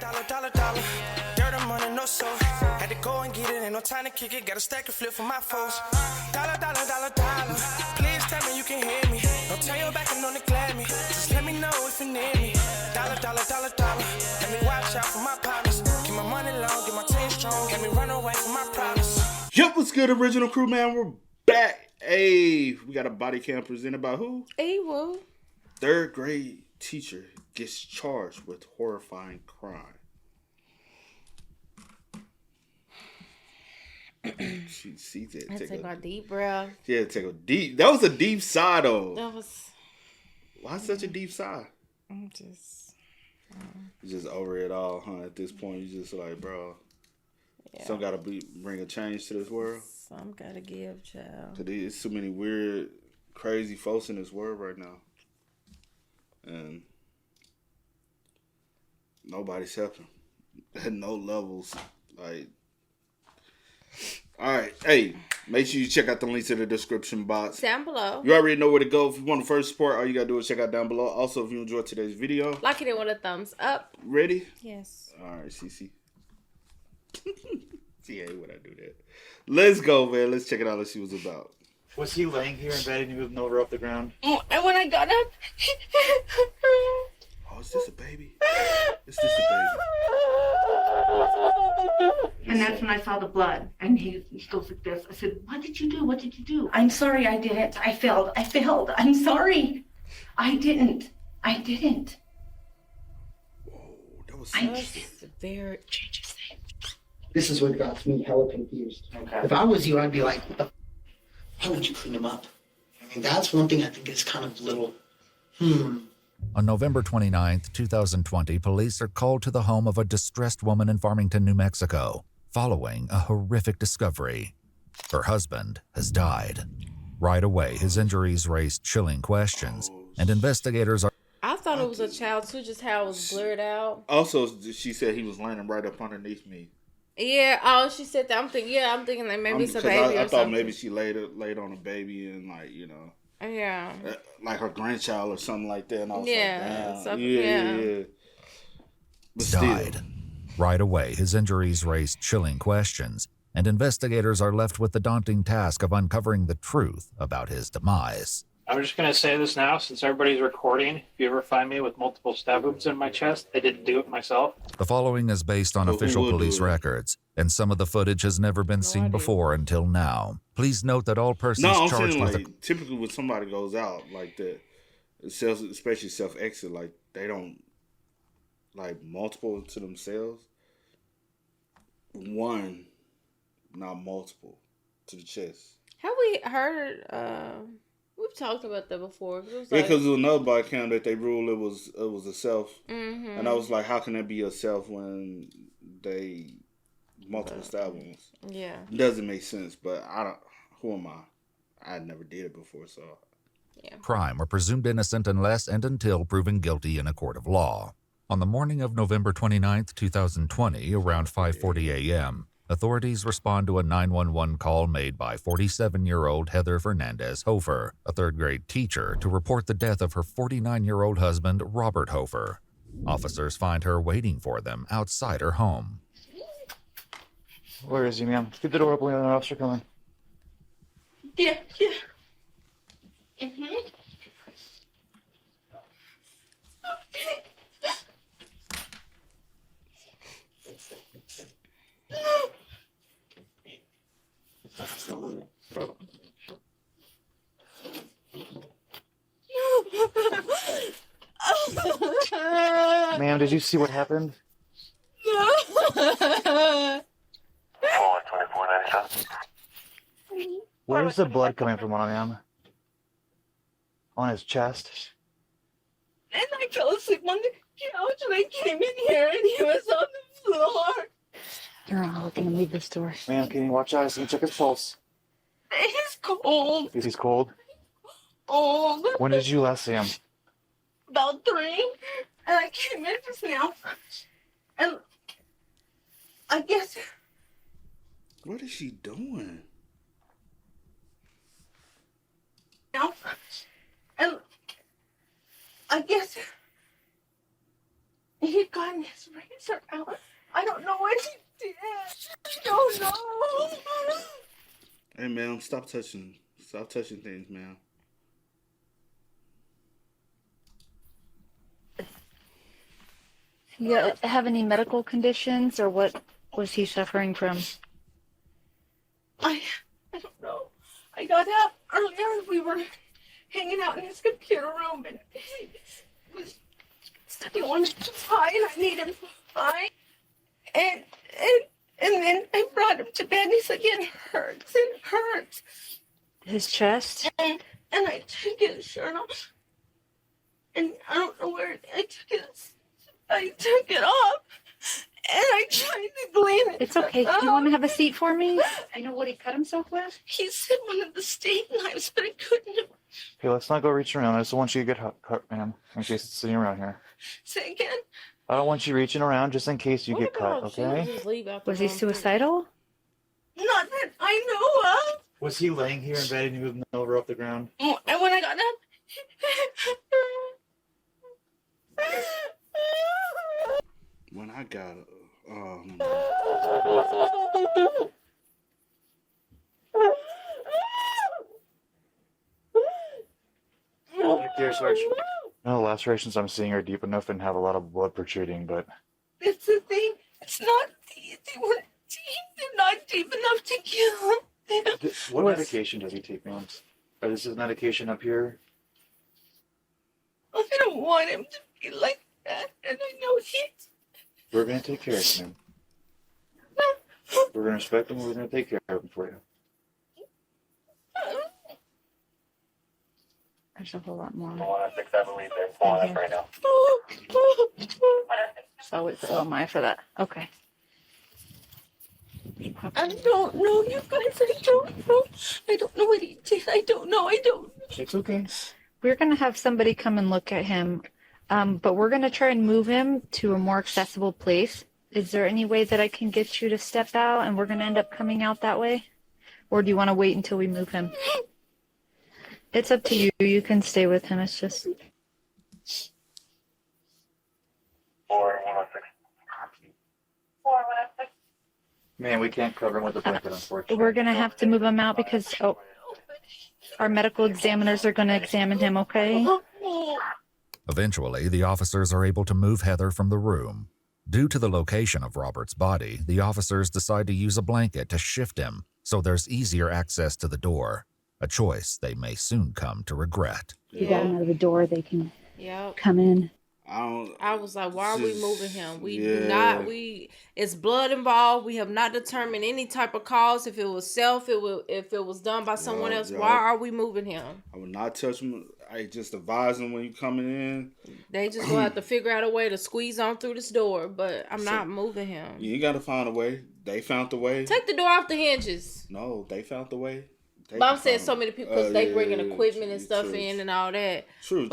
Dollar. Dirt and money, no soul. Had to go and get it, ain't no time to kick it. Got a stack and flip for my foes. Dollar. Please tell me you can hear me. Don't turn your back and don't neglect me. Just let me know if you need me. Dollar. Let me watch out for my partners. Keep my money long, get my team strong. Let me run away from my problems. Yup, what's good, original crew, man? We're back. Hey, we got a body cam presented by who? Woo. Third grade teacher gets charged with horrifying crime. She sees it. Take a deep breath. Yeah, take a deep. That was a deep sigh, though. That was. Why such a deep sigh? I'm just. You're just over it all, huh? At this point, you just like, bro. Yeah. Some gotta bring a change to this world. Some gotta give, child. Cause there's so many weird, crazy folks in this world right now, and nobody's helping at no levels. Like, all right, hey, make sure you check out the links in the description box down below. You already know where to go. If you want to first support, all you gotta do is check out down below. Also, if you enjoyed today's video, like it with a thumbs up. Ready? Yes. All right, Cece. See, hey, what I do that. Let's go, man. Let's check it out. Let's see what's about. Was he laying here in bed and you moved over off the ground? And when I got up... Oh, is this a baby? Is this a baby? And that's when I saw the blood. And he goes like this. I said, what did you do? What did you do? I'm sorry, I didn't. I failed. I'm sorry. I didn't. Whoa, that was very... This is what got me hella confused. Okay. If I was you, I'd be like, what the how would you clean them up? I mean, that's one thing I think is kind of little, On November 29th, 2020, police are called to the home of a distressed woman in Farmington, New Mexico, following a horrific discovery. Her husband has died. Right away, his injuries raised chilling questions, and investigators are... I thought it was a child, too, just how it was blurred out. Also, she said he was landing right up underneath me. Yeah, oh, she said that. I'm thinking like maybe it's a baby or something. I thought maybe she laid on a baby and like, you know. Yeah. Like her grandchild or something like that. And I was like, yeah. But died. Right away, his injuries raised chilling questions, and investigators are left with the daunting task of uncovering the truth about his demise. I'm just going to say this now, since everybody's recording. If you ever find me with multiple stab wounds in my chest, I didn't do it myself. The following is based on official police records, and some of the footage has never been seen before until now. Please note that all persons charged with typically when somebody goes out like that, especially self-exit, like they don't like multiple to themselves. One, not multiple to the chest. Have we heard? We've talked about that before. Because it was another body cam that they ruled it was a self, and I was like, how can that be a self when they multiple stab wounds? Yeah, it doesn't make sense. But I don't. Who am I? I never did it before, so yeah. Crime are presumed innocent unless and until proven guilty in a court of law. On the morning of November 29th, 2020, around 5:40 a.m., authorities respond to a 911 call made by 47-year-old Heather Fernandez Hofer, a third-grade teacher, to report the death of her 49-year-old husband, Robert Hofer. Officers find her waiting for them outside her home. Where is he, ma'am? Keep the door open, an officer coming. Yeah. Mm-hmm. Ma'am, did you see what happened? No. 2497. Where's the blood coming from on him? On his chest? And I fell asleep on the couch and I came in here and he was on the floor. You're not looking to leave this door. Ma'am, can you watch eyes and check his pulse? He's cold. He's cold? Old. When did you last see him? About 3. And I came in just now. And I guess... What is she doing? Now, and I guess he got his razor out. I don't know what he did. I don't know. Hey, ma'am, stop touching things, ma'am. You have any medical conditions, or what was he suffering from? I don't know. I got up earlier. We were hanging out in his computer room, and he was studying on to fine. I need him to fine. And then I brought him to bed, and he's like, it hurts. His chest? And I took his shirt off, and I don't know where I took it off, and I tried to clean it. It's okay. Do you want to have a seat for me? You know what he cut himself with? He said one of the steak knives, but I couldn't have. Okay, let's not go reaching around. I just want you to get cut, ma'am, in case it's sitting around here. Say again? I don't want you reaching around just in case you What get cut, about you okay? just leave out the Was he room? suicidal? Not that I know of. Was he laying here in bed and you moved him over off the ground? And when I got up, When I got Dear Sarge. No, the lacerations I'm seeing are deep enough and have a lot of blood protruding, but that's the thing. It's not deep. They weren't deep. They're not deep enough to kill. what medication does he take, ma'am? Or this is medication up here? I don't want him to be like that, and I know he's. We're going to take care of him. We're going to respect him. We're going to take care of him for you. There's a whole lot more. I believe they're pulling up right now. So it's my for that. Okay. I don't know, you guys. I don't know. I don't know what he did. I don't know. It's okay. We're going to have somebody come and look at him, but we're going to try and move him to a more accessible place. Is there any way that I can get you to step out and we're going to end up coming out that way? Or do you want to wait until we move him? It's up to you. You can stay with him. It's just... Man, we can't cover him with a blanket, unfortunately. We're going to have to move him out because our medical examiners are going to examine him, okay? Eventually, the officers are able to move Heather from the room. Due to the location of Robert's body, the officers decide to use a blanket to shift him so there's easier access to the door, a choice they may soon come to regret. You got him out of the door. They can Yep. come in. I was like, why are we moving him? We Yeah. do not. It's blood involved. We have not determined any type of cause. If it was if it was done by someone else, yeah. why are we moving him? I would not touch him. I just advise him when you coming in. They just gonna have to figure out a way to squeeze on through this door, but I'm not moving him. You got to find a way. They found the way. Take the door off the hinges. No, they found the way. They But I'm can saying find so it. many people because they bringing Yeah, equipment and stuff true. in and all that. True.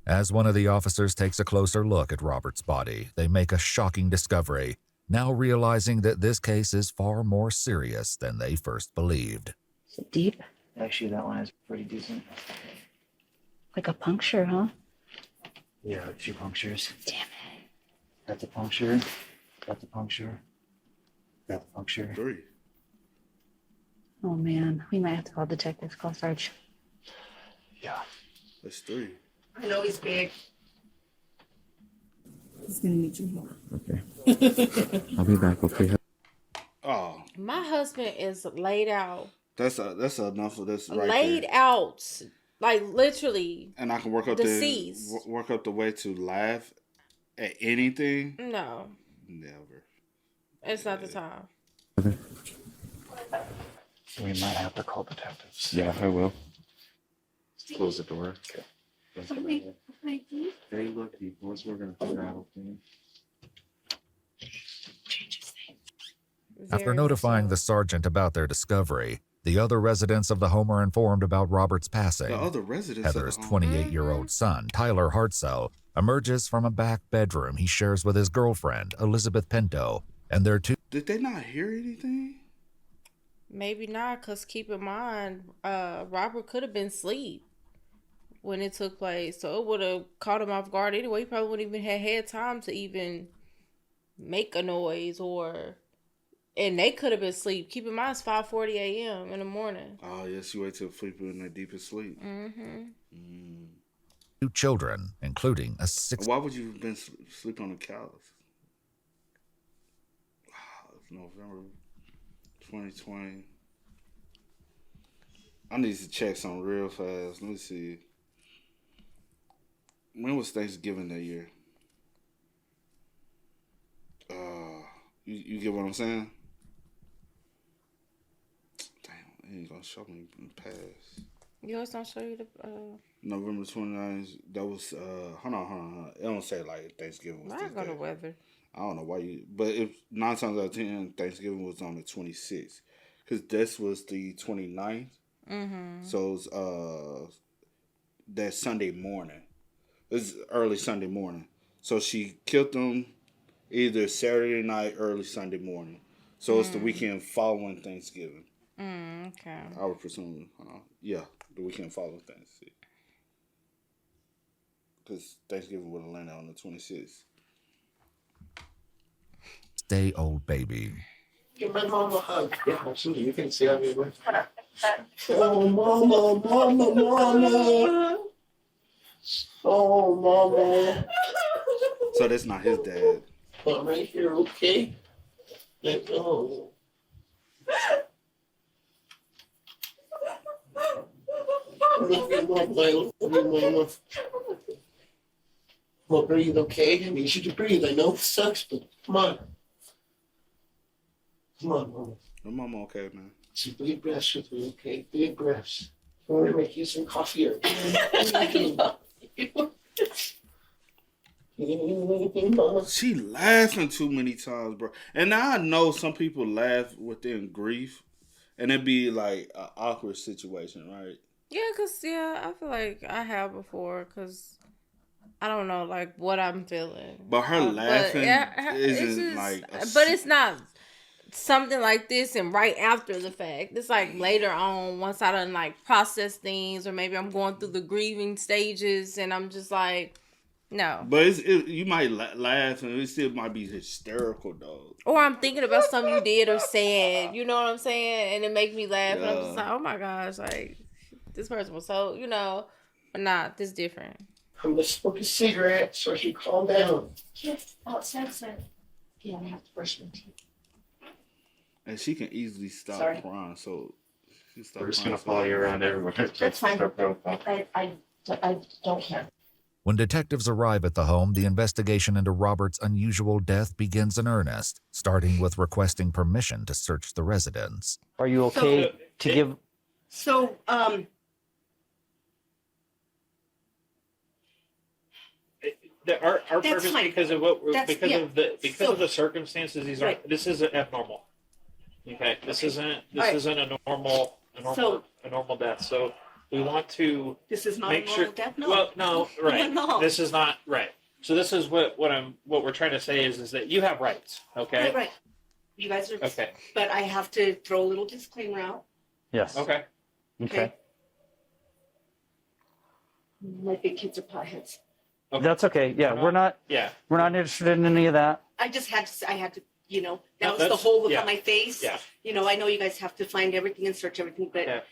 As one of the officers takes a closer look at Robert's body, they make a shocking discovery, now realizing that this case is far more serious than they first believed. Is it deep? Actually, that one is pretty decent. Like a puncture, huh? Yeah, 2 punctures. Damn it. That's a puncture. That's a puncture. That's a puncture. 3. Oh, man. We might have to call detectives. Call Sarge. Yeah. That's 3. I know he's big. He's going to need some help. Okay. I'll be back, okay? Oh, My husband is laid out. that's enough of this right Laid there. out. Like literally. And I can work up Deceased. the way to laugh at anything. No. Never. It's not the time. We might have to call detectives. Yeah, I will. Close the door. Okay. Hey, look, people, we're going to figure out things. After Very notifying much the sergeant about their discovery, the other residents of the home are informed about Robert's passing. The other residents. Heather's of the home. 28-year-old son, Tyler Hartzell, emerges from a back bedroom he shares with his girlfriend, Elizabeth Pinto, and their 2 Did they not hear anything? Maybe not, because keep in mind, Robert could have been asleep. when it took place. So it would have caught him off guard anyway. He probably wouldn't even have had time to even make a noise and they could have been asleep. Keep in mind, it's 5:40 a.m. in the morning. Oh, yes, you wait till people in their deepest sleep. Mm-hmm. 2 children, including a 6. Why would you have been sleep on the couch? It's November 2020. I need to check something real fast. Let me see. When was Thanksgiving that year? You get what I'm saying? Damn, it ain't gonna show me in the past. Yours don't show you the November 29th. That was hold on. It don't say like Thanksgiving was. I go to weather. I don't know why you, but if 9 times out of 10, Thanksgiving was on the 26th, because this was the 29th. Mm-hmm. So it's that Sunday morning. It's early Sunday morning. So she killed them either Saturday night, early Sunday morning. So it's the weekend following Thanksgiving. Okay. I would presume, yeah, the weekend following Thanksgiving. Because Thanksgiving would have landed on the 26th. Stay old baby. Give my mom a hug. Yeah, absolutely. You can see how we went. Oh, mama, mama, mama. Oh, mama. So that's not his dad. I'm right here, okay? Let go. Love you, mama. Love you, mama. Well, breathe, okay? I need you to breathe. I know it sucks, but come on. Come on, mama. Your mama okay, man. Some big breaths with me, okay? Big breaths. I'm going to make you some coffee or She laughing too many times, bro. And now I know some people laugh within grief, and it'd be like an awkward situation, right? Yeah, I feel like I have before, because I don't know, like, what I'm feeling. But her laughing isn't like... But it's not something like this and right after the fact. It's like later on, once I done, like, process things, or maybe I'm going through the grieving stages, and I'm just like, no. But you might laugh, and it still might be hysterical, though. Or I'm thinking about something you did or said, you know what I'm saying? And it makes me laugh, and I'm just like, oh my gosh, like, this person was so, but nah, this different. I'm going to smoke a cigarette so I can calm down. Yes, outside, sir. Yeah, I have to brush my teeth. And she can easily stop crying, so... We're just going to follow you around everywhere. That's fine. I don't care. When detectives arrive at the home, the investigation into Robert's unusual death begins in earnest, starting with requesting permission to search the residence. Are you okay to give... So, Our That's purpose, fine. because of the circumstances, this isn't abnormal. Okay, this isn't a normal death. So we want to this is not make a normal sure. death? No. Well, no, right. No. This is not right. So this is what we're trying to say is that you have rights. Okay. Right. You guys are okay. But I have to throw a little disclaimer out. Yes. Okay. Okay. My big kids are potheads. Okay. That's okay. Yeah, we're not interested in any of that. I just had to. I had to. That was the whole look on my face. Yeah. I know you guys have to find everything and search everything, but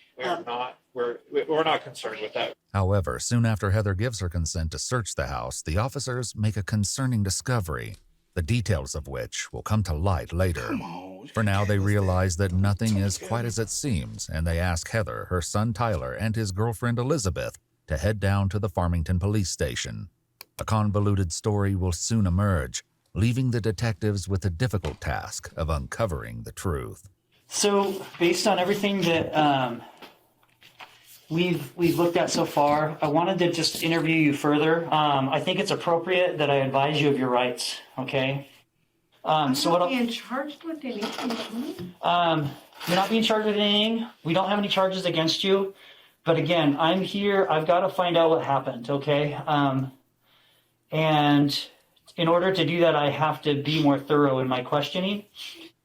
we're not concerned with that. However, soon after Heather gives her consent to search the house, the officers make a concerning discovery, the details of which will come to light later. For now, they realize that nothing is quite as it seems, and they ask Heather, her son Tyler, and his girlfriend Elizabeth to head down to the Farmington police station. A convoluted story will soon emerge, leaving the detectives with the difficult task of uncovering the truth. So, based on everything that we've looked at so far, I wanted to just interview you further. I think it's appropriate that I advise you of your rights. Okay. I'm not being charged with anything. You're not being charged with anything. We don't have any charges against you. But again, I'm here. I've got to find out what happened. Okay. And in order to do that, I have to be more thorough in my questioning.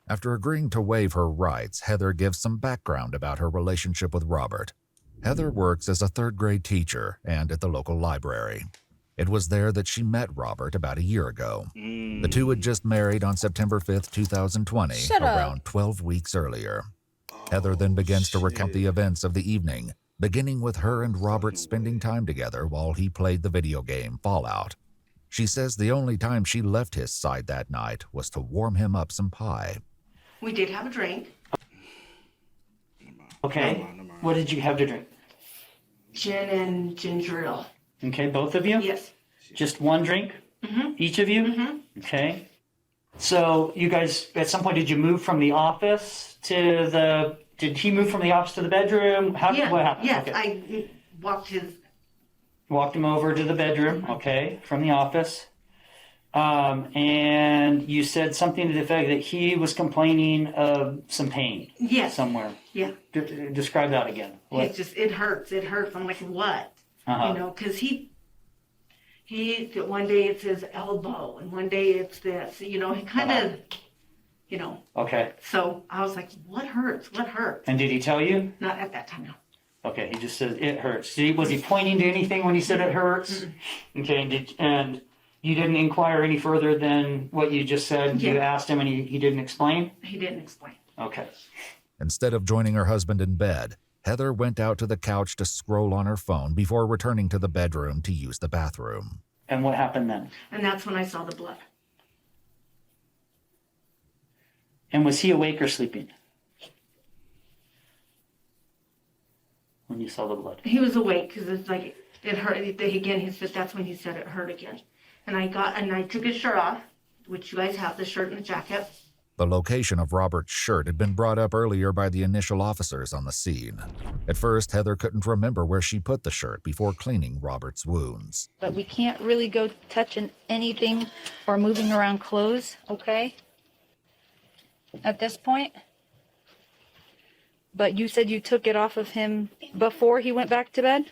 After agreeing to waive her rights, Heather gives some background about her relationship with Robert. Heather works as a third-grade teacher and at the local library. It was there that she met Robert about a year ago. The two had just married on September 5th, 2020, around 12 weeks earlier. Heather then begins to recount the events of the evening, beginning with her and Robert spending time together while he played the video game Fallout. She says the only time she left his side that night was to warm him up some pie. We did have a drink. Okay. What did you have to drink? Gin and ginger ale. Okay, both of you? Yes. Just one drink? Mm-hmm. Each of you? Mm-hmm. Okay. So you guys, at some point, did you move from the office to the... Did he move from the office to the bedroom? What happened? Yes, Okay. I walked his... Walked him over to the bedroom, okay, from the office. And you said something to the effect that he was complaining of some pain. Yes. Somewhere. Yeah. Describe that again. What? It hurts. I'm like, what? Uh-huh. You know, because he one day it's his elbow and one day it's this, you know, he kind of, you know. Okay. So I was like, what hurts? What hurts? And did he tell you? Not at that time, no. Okay, he just said it hurts. Was he pointing to anything when he said it hurts? Mm-hmm. Okay, and you didn't inquire any further than what you just said? Yeah. You asked him and he didn't explain? He didn't explain. Okay. Instead of joining her husband in bed, Heather went out to the couch to scroll on her phone before returning to the bedroom to use the bathroom. And what happened then? And that's when I saw the blood. And was he awake or sleeping when you saw the blood? He was awake because it's like, it hurt. Again, he said that's when he said it hurt again. And I took his shirt off, which you guys have, the shirt and the jacket. The location of Robert's shirt had been brought up earlier by the initial officers on the scene. At first, Heather couldn't remember where she put the shirt before cleaning Robert's wounds. But we can't really go touching anything or moving around clothes, okay? At this point. But you said you took it off of him before he went back to bed?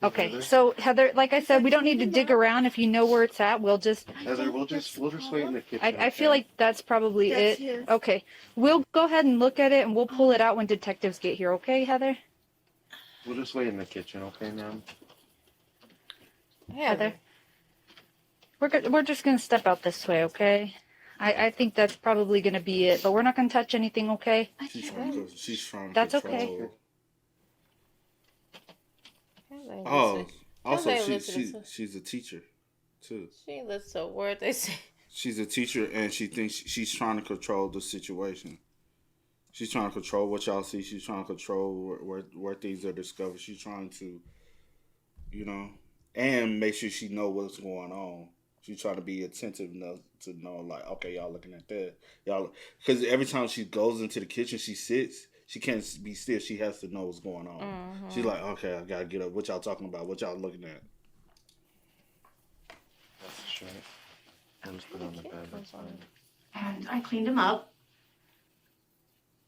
Okay, so Heather, like I said, we don't need to dig around. If you know where it's at, we'll just... Heather, we'll just wait in the kitchen. I feel like that's probably That's it. his. Okay, we'll go ahead and look at it and we'll pull it out when detectives get here, okay, Heather? We'll just wait in the kitchen, okay, ma'am? Heather. We're just going to step out this way, okay? I think that's probably going to be it, but we're not going to touch anything, okay? She's trying to That's control. okay. Oh, also They listen to- she's a teacher, too. She ain't listen to a word they say. She's a teacher, and she thinks she's trying to control the situation. She's trying to control what y'all see. She's trying to control where things are discovered. She's trying to, you know, and make sure she know what's going on. She's trying to be attentive enough to know, like, okay, y'all looking at that. Y'all, because every time she goes into the kitchen, she sits. She can't be still. She has to know what's going on. Mm-hmm. She's like, okay, I gotta get up. What y'all talking about? What y'all looking at? That's the shirt. I'll just put it on the bed, that's fine. And I cleaned him up.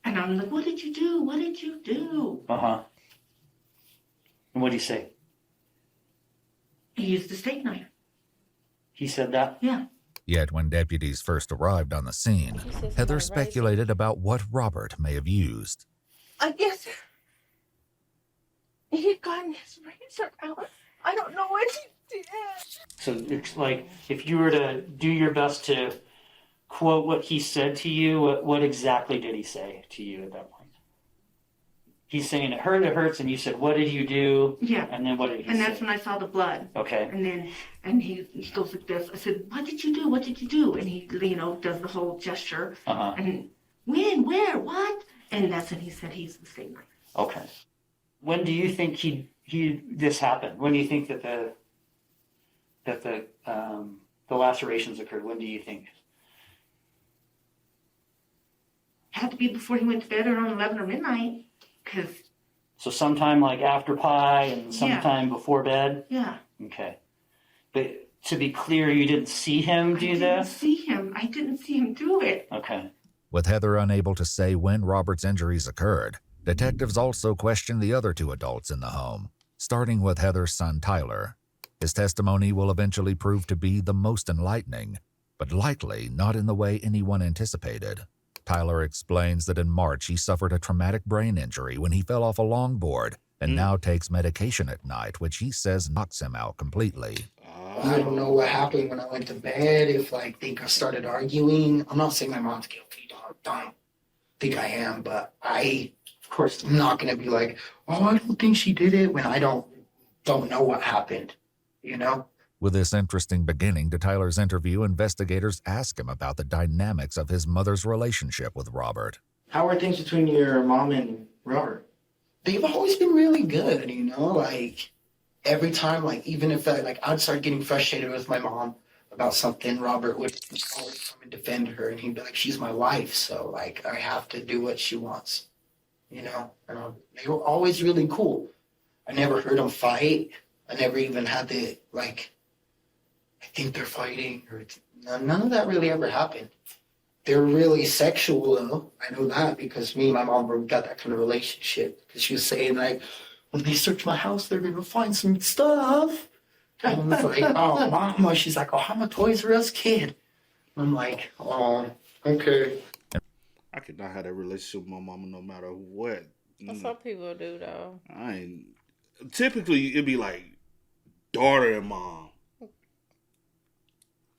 And I'm like, what did you do? What did you do? Uh-huh. And what did he say? He used a steak knife. He said that? Yeah. Yet when deputies first arrived on the scene, Heather speculated about what Robert may have used. I guess he had gotten his razor out. I don't know what he did. So it's like, if you were to do your best to quote what he said to you, what exactly did he say to you at that point? He's saying it hurts, and you said, what did you do? Yeah. And then what did he say? And that's when I saw the blood. Okay. And he goes like this. I said, what did you do? What did you do? And he, you know, does the whole gesture. Uh-huh. And when, where, what? And that's when he said he's the steak knife. Okay. When do you think this happened? When do you think that the lacerations occurred? When do you think? Had to be before he went to bed around 11 or midnight. So sometime like after pie and sometime before bed? Yeah. Okay. But to be clear, you didn't see him do this? I didn't see him do it. Okay. With Heather unable to say when Robert's injuries occurred, detectives also questioned the other two adults in the home, starting with Heather's son Tyler. His testimony will eventually prove to be the most enlightening, but likely not in the way anyone anticipated. Tyler explains that in March he suffered a traumatic brain injury when he fell off a longboard and now takes medication at night, which he says knocks him out completely. I don't know what happened when I went to bed. If like think I started arguing, I'm not saying my mom's guilty. Don't think I am, but I, of course, I'm not gonna be like, oh, I don't think she did it when I don't know what happened. You know. With this interesting beginning to Tyler's interview, investigators ask him about the dynamics of his mother's relationship with Robert. How are things between your mom and Robert? They've always been really good, you know, like every time, like even if I'd start getting frustrated with my mom about something, Robert would always come and defend her, and he'd be like, she's my wife, so like I have to do what she wants, you know. And they were always really cool. I never heard them fight. I never even had the like, I think they're fighting, or none of that really ever happened. They're really sexual, though. I know that because me and my mom got that kind of relationship. Because she was saying, like, when they search my house, they're going to find some stuff. And I was like, oh, Mama. She's like, oh, I'm a Toys R Us kid. I'm like, oh, okay. I could not have that relationship with my mama no matter what. Some people do, though. Typically, it'd be like daughter and mom.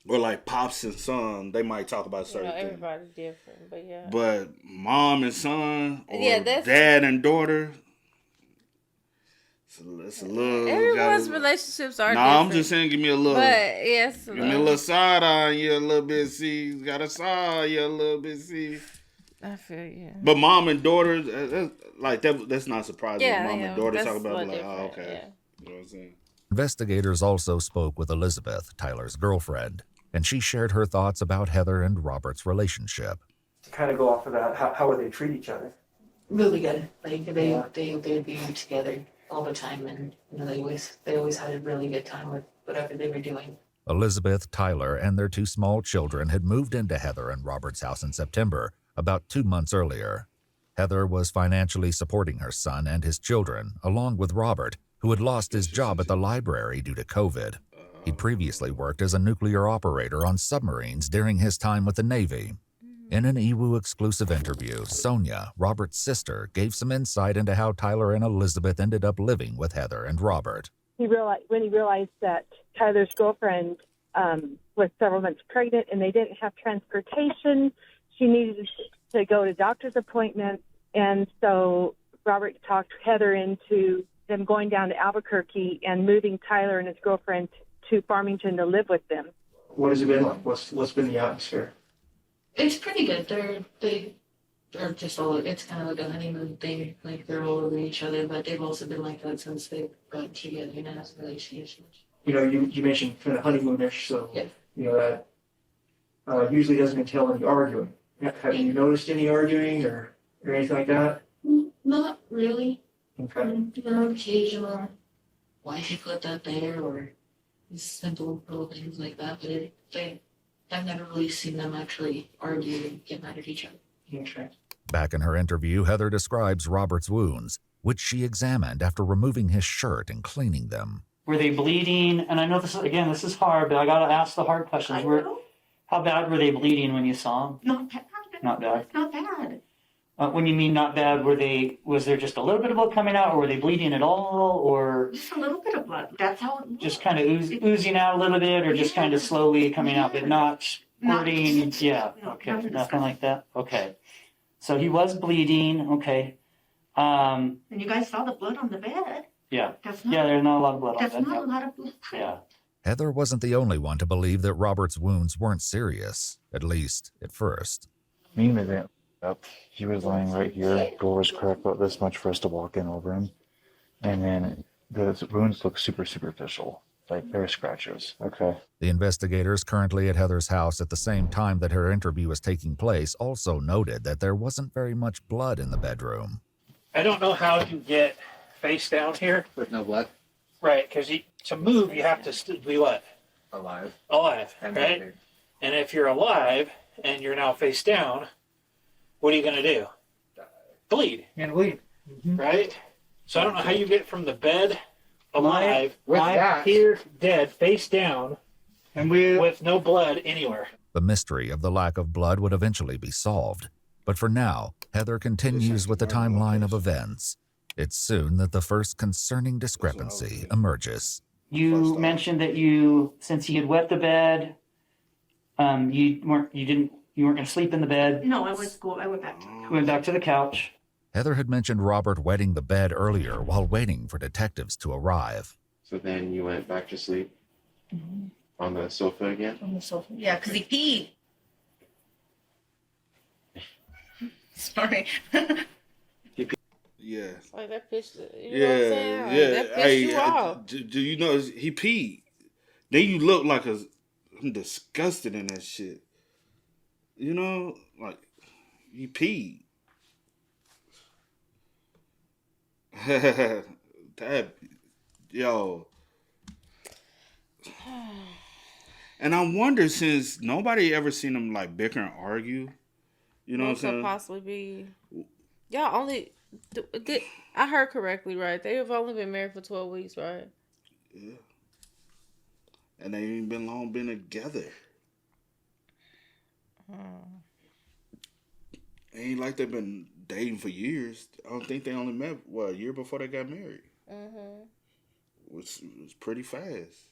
Or like pops and son, they might talk about certain things. Everybody's different, but yeah. But mom and son, or that's dad and daughter, it's a little. Everyone's relationships are different. I'm just saying, give me a little. But yes, give me a little side eye, you a little bit see. Got a side, you a little bit see. I feel you. But mom and daughter, that's not surprising. Yeah, mom and daughter talk about it, like, different. oh, okay. Yeah. You know what I'm saying? Investigators also spoke with Elizabeth, Tyler's girlfriend, and she shared her thoughts about Heather and Robert's relationship. To kind of go off of that, how would they treat each other? Really good. Like they'd be together all the time, and you know they always had a really good time with whatever they were doing. Elizabeth, Tyler, and their two small children had moved into Heather and Robert's house in September, about 2 months earlier. Heather was financially supporting her son and his children, along with Robert, who had lost his job at the library due to COVID. He'd previously worked as a nuclear operator on submarines during his time with the Navy. In an EWU exclusive interview, Sonia, Robert's sister, gave some insight into how Tyler and Elizabeth ended up living with Heather and Robert. When he realized that Tyler's girlfriend was several months pregnant and they didn't have transportation, she needed to go to doctor's appointments, and so Robert talked Heather into them going down to Albuquerque and moving Tyler and his girlfriend to Farmington to live with them. What has it been like? What's been the atmosphere? It's pretty good. They're just all. It's kind of like a honeymoon thing. Like they're all over each other, but they've also been like that since they got together in a relationship. You know, you mentioned kind of honeymoonish, so yeah. You know that usually doesn't entail any arguing. Have you noticed any arguing or anything like that? Not really. Okay. Occasional, why she put that there, or simple little things like that. But I've never really seen them actually argue and get mad at each other. Okay. Back in her interview, Heather describes Robert's wounds, which she examined after removing his shirt and cleaning them. Were they bleeding? And I know this is hard, but I gotta ask the hard questions. How bad were they bleeding when you saw them? Not bad. Not bad. Not bad. When you mean not bad, was there just a little bit of blood coming out, or were they bleeding at all, or just a little bit of blood? That's how it was. Just kind of oozing out a little bit, or just kind of slowly coming out, but not squirting? Yeah. Okay. Nothing like that. Okay. So he was bleeding. Okay. And you guys saw the blood on the bed. Yeah. There's not a lot of blood on the bed. That's not a lot of blood. Yeah. Heather wasn't the only one to believe that Robert's wounds weren't serious, at least at first. Me and my dad up. He was lying right here. Door was cracked about this much for us to walk in over him. And then the wounds look super superficial. Like they're scratches. Okay. The investigators currently at Heather's house at the same time that her interview was taking place also noted that there wasn't very much blood in the bedroom. I don't know how to get face down here. With no blood? Right, because to move, you have to be what? Alive. Alive, And right? dead. And if you're alive and you're now face down, what are you going to do? Bleed. And bleed. Right? So I don't know how you get from the bed alive, With that. here, dead, face down, And with no blood anywhere. The mystery of the lack of blood would eventually be solved. But for now, Heather continues with the timeline of events. It's soon that the first concerning discrepancy emerges. You mentioned that since he had wet the bed, you weren't going to sleep in the bed. No, I went back to You went back to the couch. Heather had mentioned Robert wetting the bed earlier while waiting for detectives to arrive. So then you went back to sleep on the sofa again? on the sofa. Yeah, because he peed. Sorry. Yeah. Like that pissed, you know what I'm saying? Like, that pissed you off. Do you know he peed? Then you look like I'm disgusted in that shit. You know, like he peed. That, yo. And I wonder, since nobody ever seen them like bicker and argue, you know what I'm saying? Could possibly be. Y'all only. I heard correctly, right? They have only been married for 12 weeks, right? Yeah. And they ain't been together. Ain't like they've been dating for years. I don't think they only met, a year before they got married. Mm-hmm. Which was pretty fast.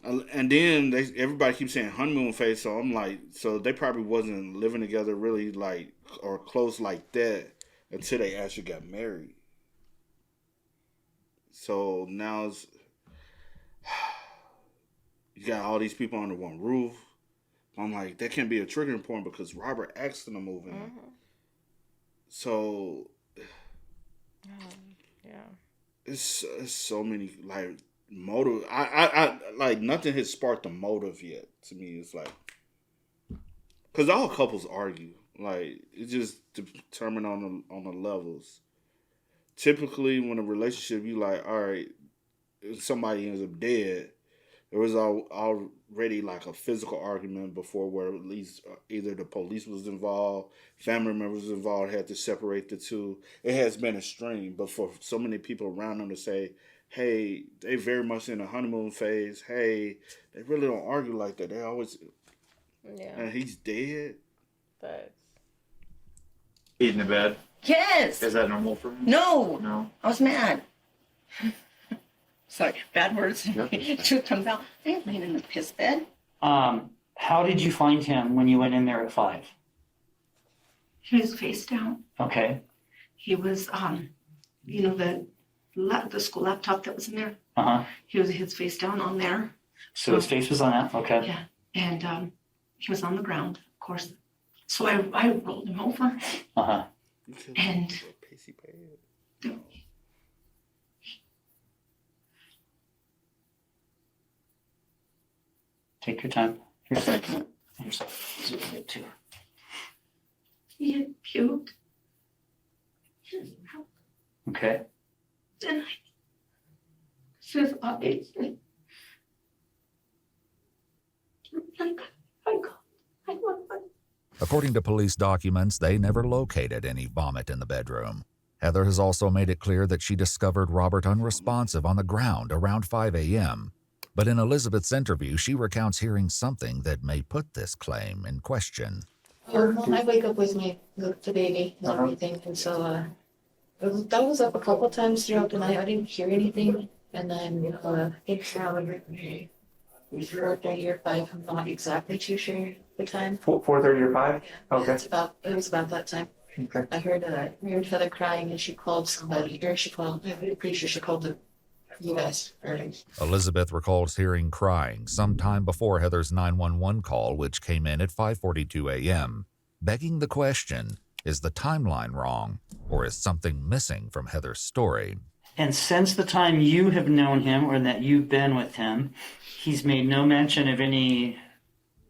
And then everybody keeps saying honeymoon phase, so I'm like, so they probably wasn't living together really like, or close like that until they actually got married. So now you got all these people under one roof. I'm like, that can't be a triggering point because Robert asked them to move in. Mm-hmm. So, yeah, it's so many like motive. I like nothing has sparked a motive yet. To me, it's like because all couples argue. Like it's just determined on the levels. Typically, when a relationship, you like, all right, if somebody ends up dead, there was already like a physical argument before where at least either the police was involved, family members involved, had to separate the two. It has been a strain, but for so many people around them to say, hey, they very much in the honeymoon phase. Hey, they really don't argue like that. They always, and he's dead. Thanks. Eating in bed? Yes. Is that normal for him? No. I was mad. Sorry, bad words. Truth comes out. I ain't laying in the piss bed. How did you find him when you went in there at 5? He was face down. Okay. He was, the school laptop that was in there. He was his face down on there. So his face was on that. Okay. Yeah, and he was on the ground, of course. So I rolled him over. And take your time. Here's too. He had puked. Okay. And says obviously. According to police documents, they never located any vomit in the bedroom. Heather has also made it clear that she discovered Robert unresponsive on the ground around 5 a.m. But in Elizabeth's interview, she recounts hearing something that may put this claim in question. I wake up with the baby and everything, and so that was up a couple times throughout the night. I didn't hear anything, and then I think around 4:30 or 5. I'm not exactly too sure the time. 4:30 or 5? Okay. It was about that time. Okay. I heard Heather crying, and she called somebody. Or I'm pretty sure she called you guys. Elizabeth recalls hearing crying sometime before Heather's 911 call, which came in at 5:42 a.m., begging the question, is the timeline wrong, or is something missing from Heather's story? And since the time you have known him or that you've been with him, he's made no mention of any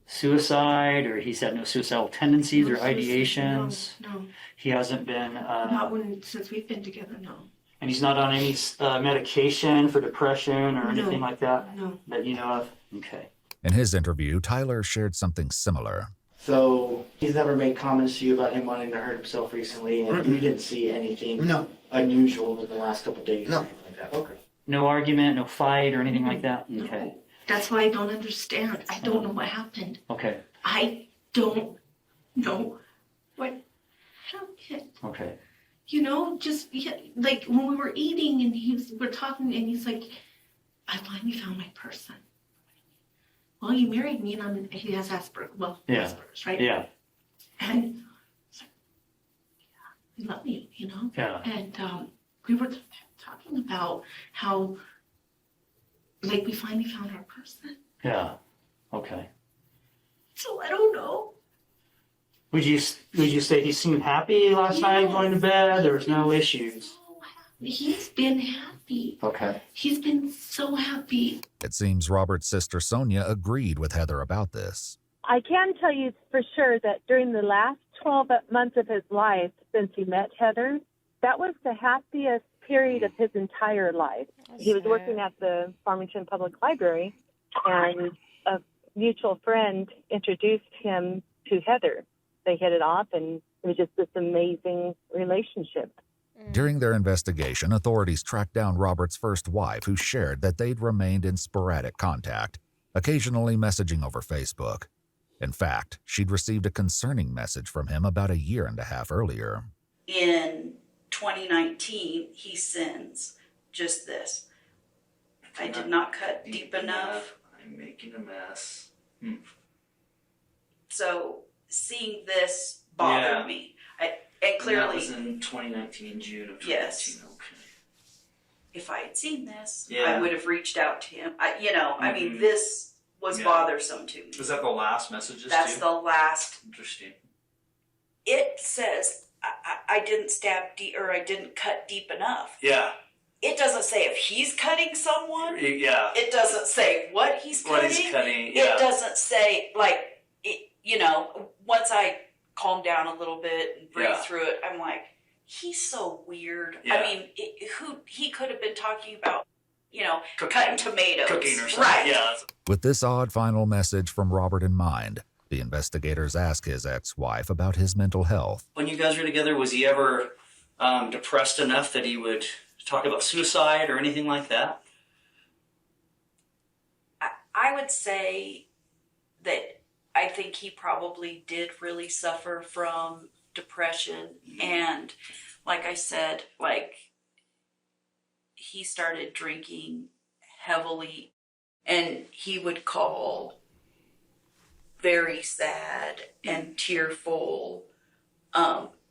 suicide, or he's had no suicidal tendencies or ideations? No. He hasn't been... Not since we've been together, no. And he's not on any medication for depression or anything like that? No. That you know of? Okay. In his interview, Tyler shared something similar. So he's never made comments to you about him wanting to hurt himself recently, and you didn't see anything unusual in the last couple of days? No. Like that. Okay. No argument, no fight or anything like that? Okay. That's why I don't understand. I don't know what happened. Okay. I don't know what have it. Okay. You know, just like when we were eating and we're talking and he's like, I finally found my person. Well, you married me and he has Asperger's. Well, Asperger's, right? Yeah. And it's like, yeah, I love you, you know? Yeah. And we were talking about how, like, we finally found our person. Yeah. Okay. So I don't know. Would you say he seemed happy last night going to bed? There was no issues. He's been happy. Okay. He's been so happy. It seems Robert's sister Sonia agreed with Heather about this. I can tell you for sure that during the last 12 months of his life since he met Heather, that was the happiest period of his entire life. He was working at the Farmington Public Library, and a mutual friend introduced him to Heather. They hit it off, and it was just this amazing relationship. During their investigation, authorities tracked down Robert's first wife, who shared that they'd remained in sporadic contact, occasionally messaging over Facebook. In fact, she'd received a concerning message from him about 1.5 years earlier. In 2019, he sends just this. I did not cut deep enough. I'm making a mess. So seeing this bothered me. And clearly, that was in 2019, June of 2019. Yes. Okay. If I had seen this, Yeah. I would have reached out to him. I mean, this was bothersome to me. Is that the last messages? That's the last. Interesting. It says I didn't stab deep, or I didn't cut deep enough. Yeah. It doesn't say if he's cutting someone. Yeah. It doesn't say what he's cutting. What he's cutting. Yeah. It doesn't say once I calm down a little bit and breathe through it, I'm like, he's so weird. Yeah. I mean, he could have been talking about, cutting tomatoes. Cooking or something. Right. Yeah. With this odd final message from Robert in mind, the investigators asked his ex-wife about his mental health. When you guys were together, was he ever depressed enough that he would talk about suicide or anything like that? I would say that I think he probably did really suffer from depression. And like I said, he started drinking heavily, and he would call very sad and tearful.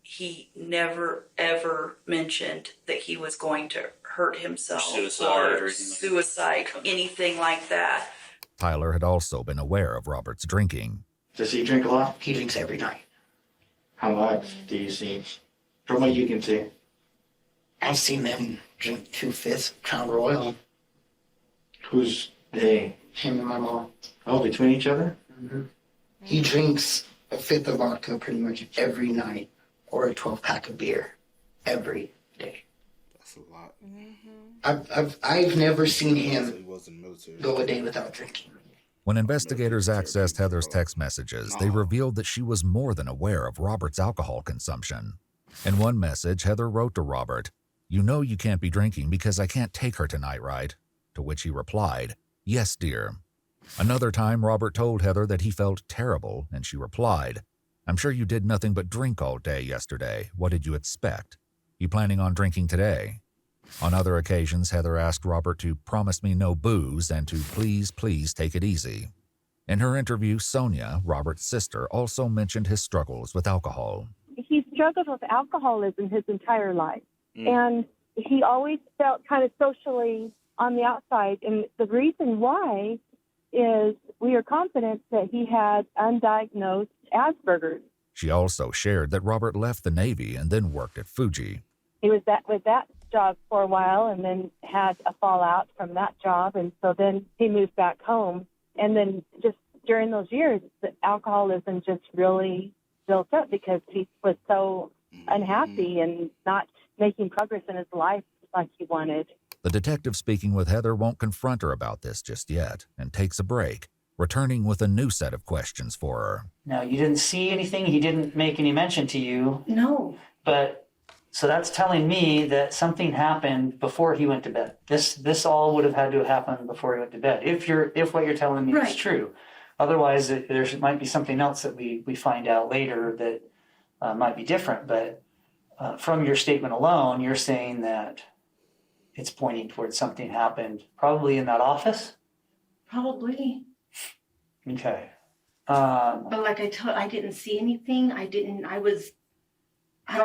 He never ever mentioned that he was going to hurt himself or suicide, anything like that. Tyler had also been aware of Robert's drinking. Does he drink a lot? He drinks every night. How much do you see? From what you can see. I've seen them drink 2/5 Crown Royal. Who's they? Him and my mom. Oh, between each other? Mm-hmm. He drinks 1/5 of vodka pretty much every night, or a 12-pack of beer every day. That's a lot. I've never seen him go a day without drinking. When investigators accessed Heather's text messages, they revealed that she was more than aware of Robert's alcohol consumption. In one message, Heather wrote to Robert, "You know you can't be drinking because I can't take her tonight, right?" To which he replied, "Yes, dear." Another time, Robert told Heather that he felt terrible, and she replied, "I'm sure you did nothing but drink all day yesterday. What did you expect? You planning on drinking today?" On other occasions, Heather asked Robert to promise me no booze and to please take it easy. In her interview, Sonia, Robert's sister, also mentioned his struggles with alcohol. He struggled with alcoholism his entire life. And he always felt kind of socially on the outside. And the reason why is we are confident that he had undiagnosed Asperger's. She also shared that Robert left the Navy and then worked at Fuji. He was with that job for a while and then had a fallout from that job. And so then he moved back home. And then just during those years, the alcoholism just really built up because he was so unhappy and not making progress in his life like he wanted. The detective speaking with Heather won't confront her about this just yet and takes a break, returning with a new set of questions for her. Now, you didn't see anything? He didn't make any mention to you? No. But, so that's telling me that something happened before he went to bed. This all would have had to have happened before he went to bed, if what you're telling me is true. Otherwise, there might be something else that we find out later might be different, but from your statement alone, you're saying that it's pointing towards something happened probably in that office? Probably. Okay. But like I didn't see anything. I don't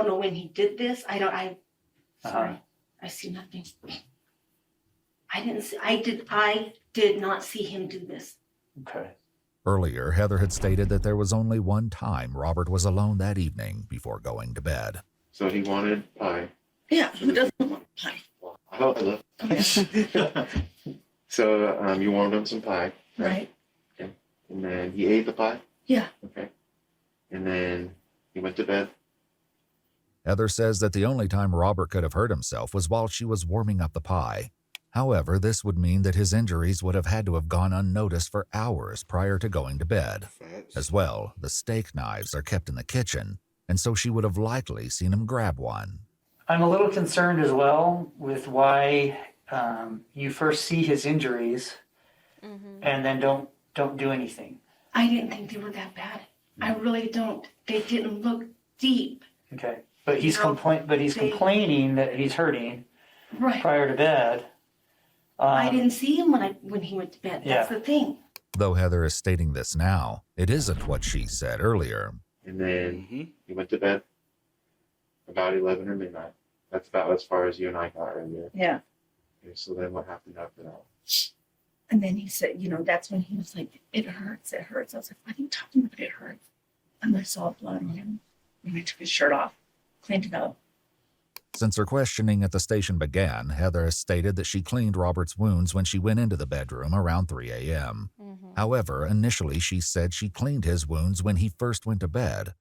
know when he did this. Sorry. I see nothing. I did not see him do this. Okay. Earlier, Heather had stated that there was only one time Robert was alone that evening before going to bed. So he wanted pie. Yeah, who doesn't want pie? I hope I love. So you warmed him some pie. Right. Okay. And then he ate the pie. Yeah. Okay. And then he went to bed. Heather says that the only time Robert could have hurt himself was while she was warming up the pie. However, this would mean that his injuries would have had to have gone unnoticed for hours prior to going to bed. As well, the steak knives are kept in the kitchen, and so she would have likely seen him grab one. I'm a little concerned as well with why you first see his injuries and then don't do anything. I didn't think they were that bad. I really don't. They didn't look deep. Okay. But he's complaining that he's hurting prior to bed. I didn't see him when he went to bed. That's the thing. Though Heather is stating this now, it isn't what she said earlier. And then he went to bed about 11 or midnight. That's about as far as you and I got earlier. Yeah. Okay, so then what happened after that? And then he said, that's when he was like, it hurts. I was like, what are you talking about? It hurts. And I saw blood on him. And I took his shirt off, cleaned it up. Since her questioning at the station began, Heather has stated that she cleaned Robert's wounds when she went into the bedroom around 3 a.m. However, initially she said she cleaned his wounds when he first went to bed.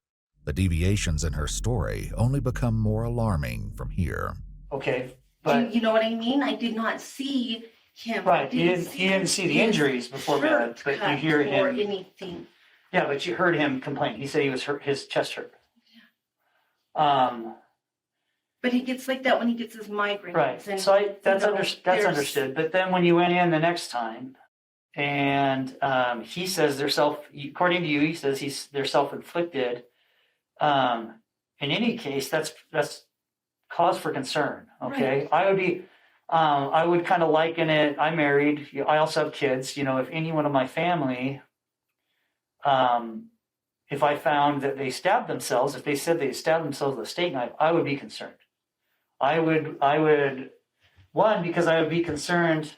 The deviations in her story only become more alarming from here. Okay, but you know what I mean? I did not see him. Right, you didn't see the injuries before bed, but you hear him. Or anything. Yeah, but you heard him complain. He said he was hurt, his chest hurt. Yeah. But he gets like that when he gets his migraines. Right. And, So that's understood. But then when you went in the next time, and he says according to you, he says they're self-inflicted. In any case, that's cause for concern. Okay. Right. I would kind of liken it. I'm married. I also have kids. If anyone in my family, if I found that they stabbed themselves, if they said they stabbed themselves with a steak knife, I would be concerned. I would, one, because I would be concerned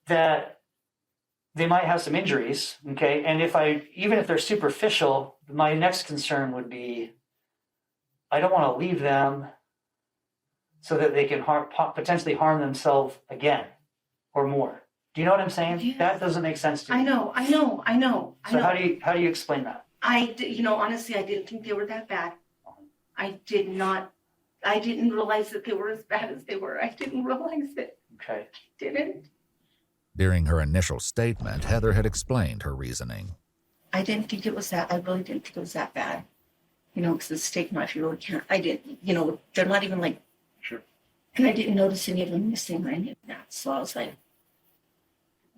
that they might have some injuries, okay? And even if they're superficial, my next concern would be, I don't want to leave them so that they can potentially harm themselves again or more. Do you know what I'm saying? Yes. That doesn't make sense to me. I know. So how do you explain that? Honestly, I didn't think they were that bad. I didn't realize that they were as bad as they were. I didn't realize it. Okay. I didn't. During her initial statement, Heather had explained her reasoning. I didn't think it was that. I really didn't think it was that bad. Because the steak knife, you really can't. I didn't. They're not even like. Sure. And I didn't notice any of them missing or any of that. So I was like.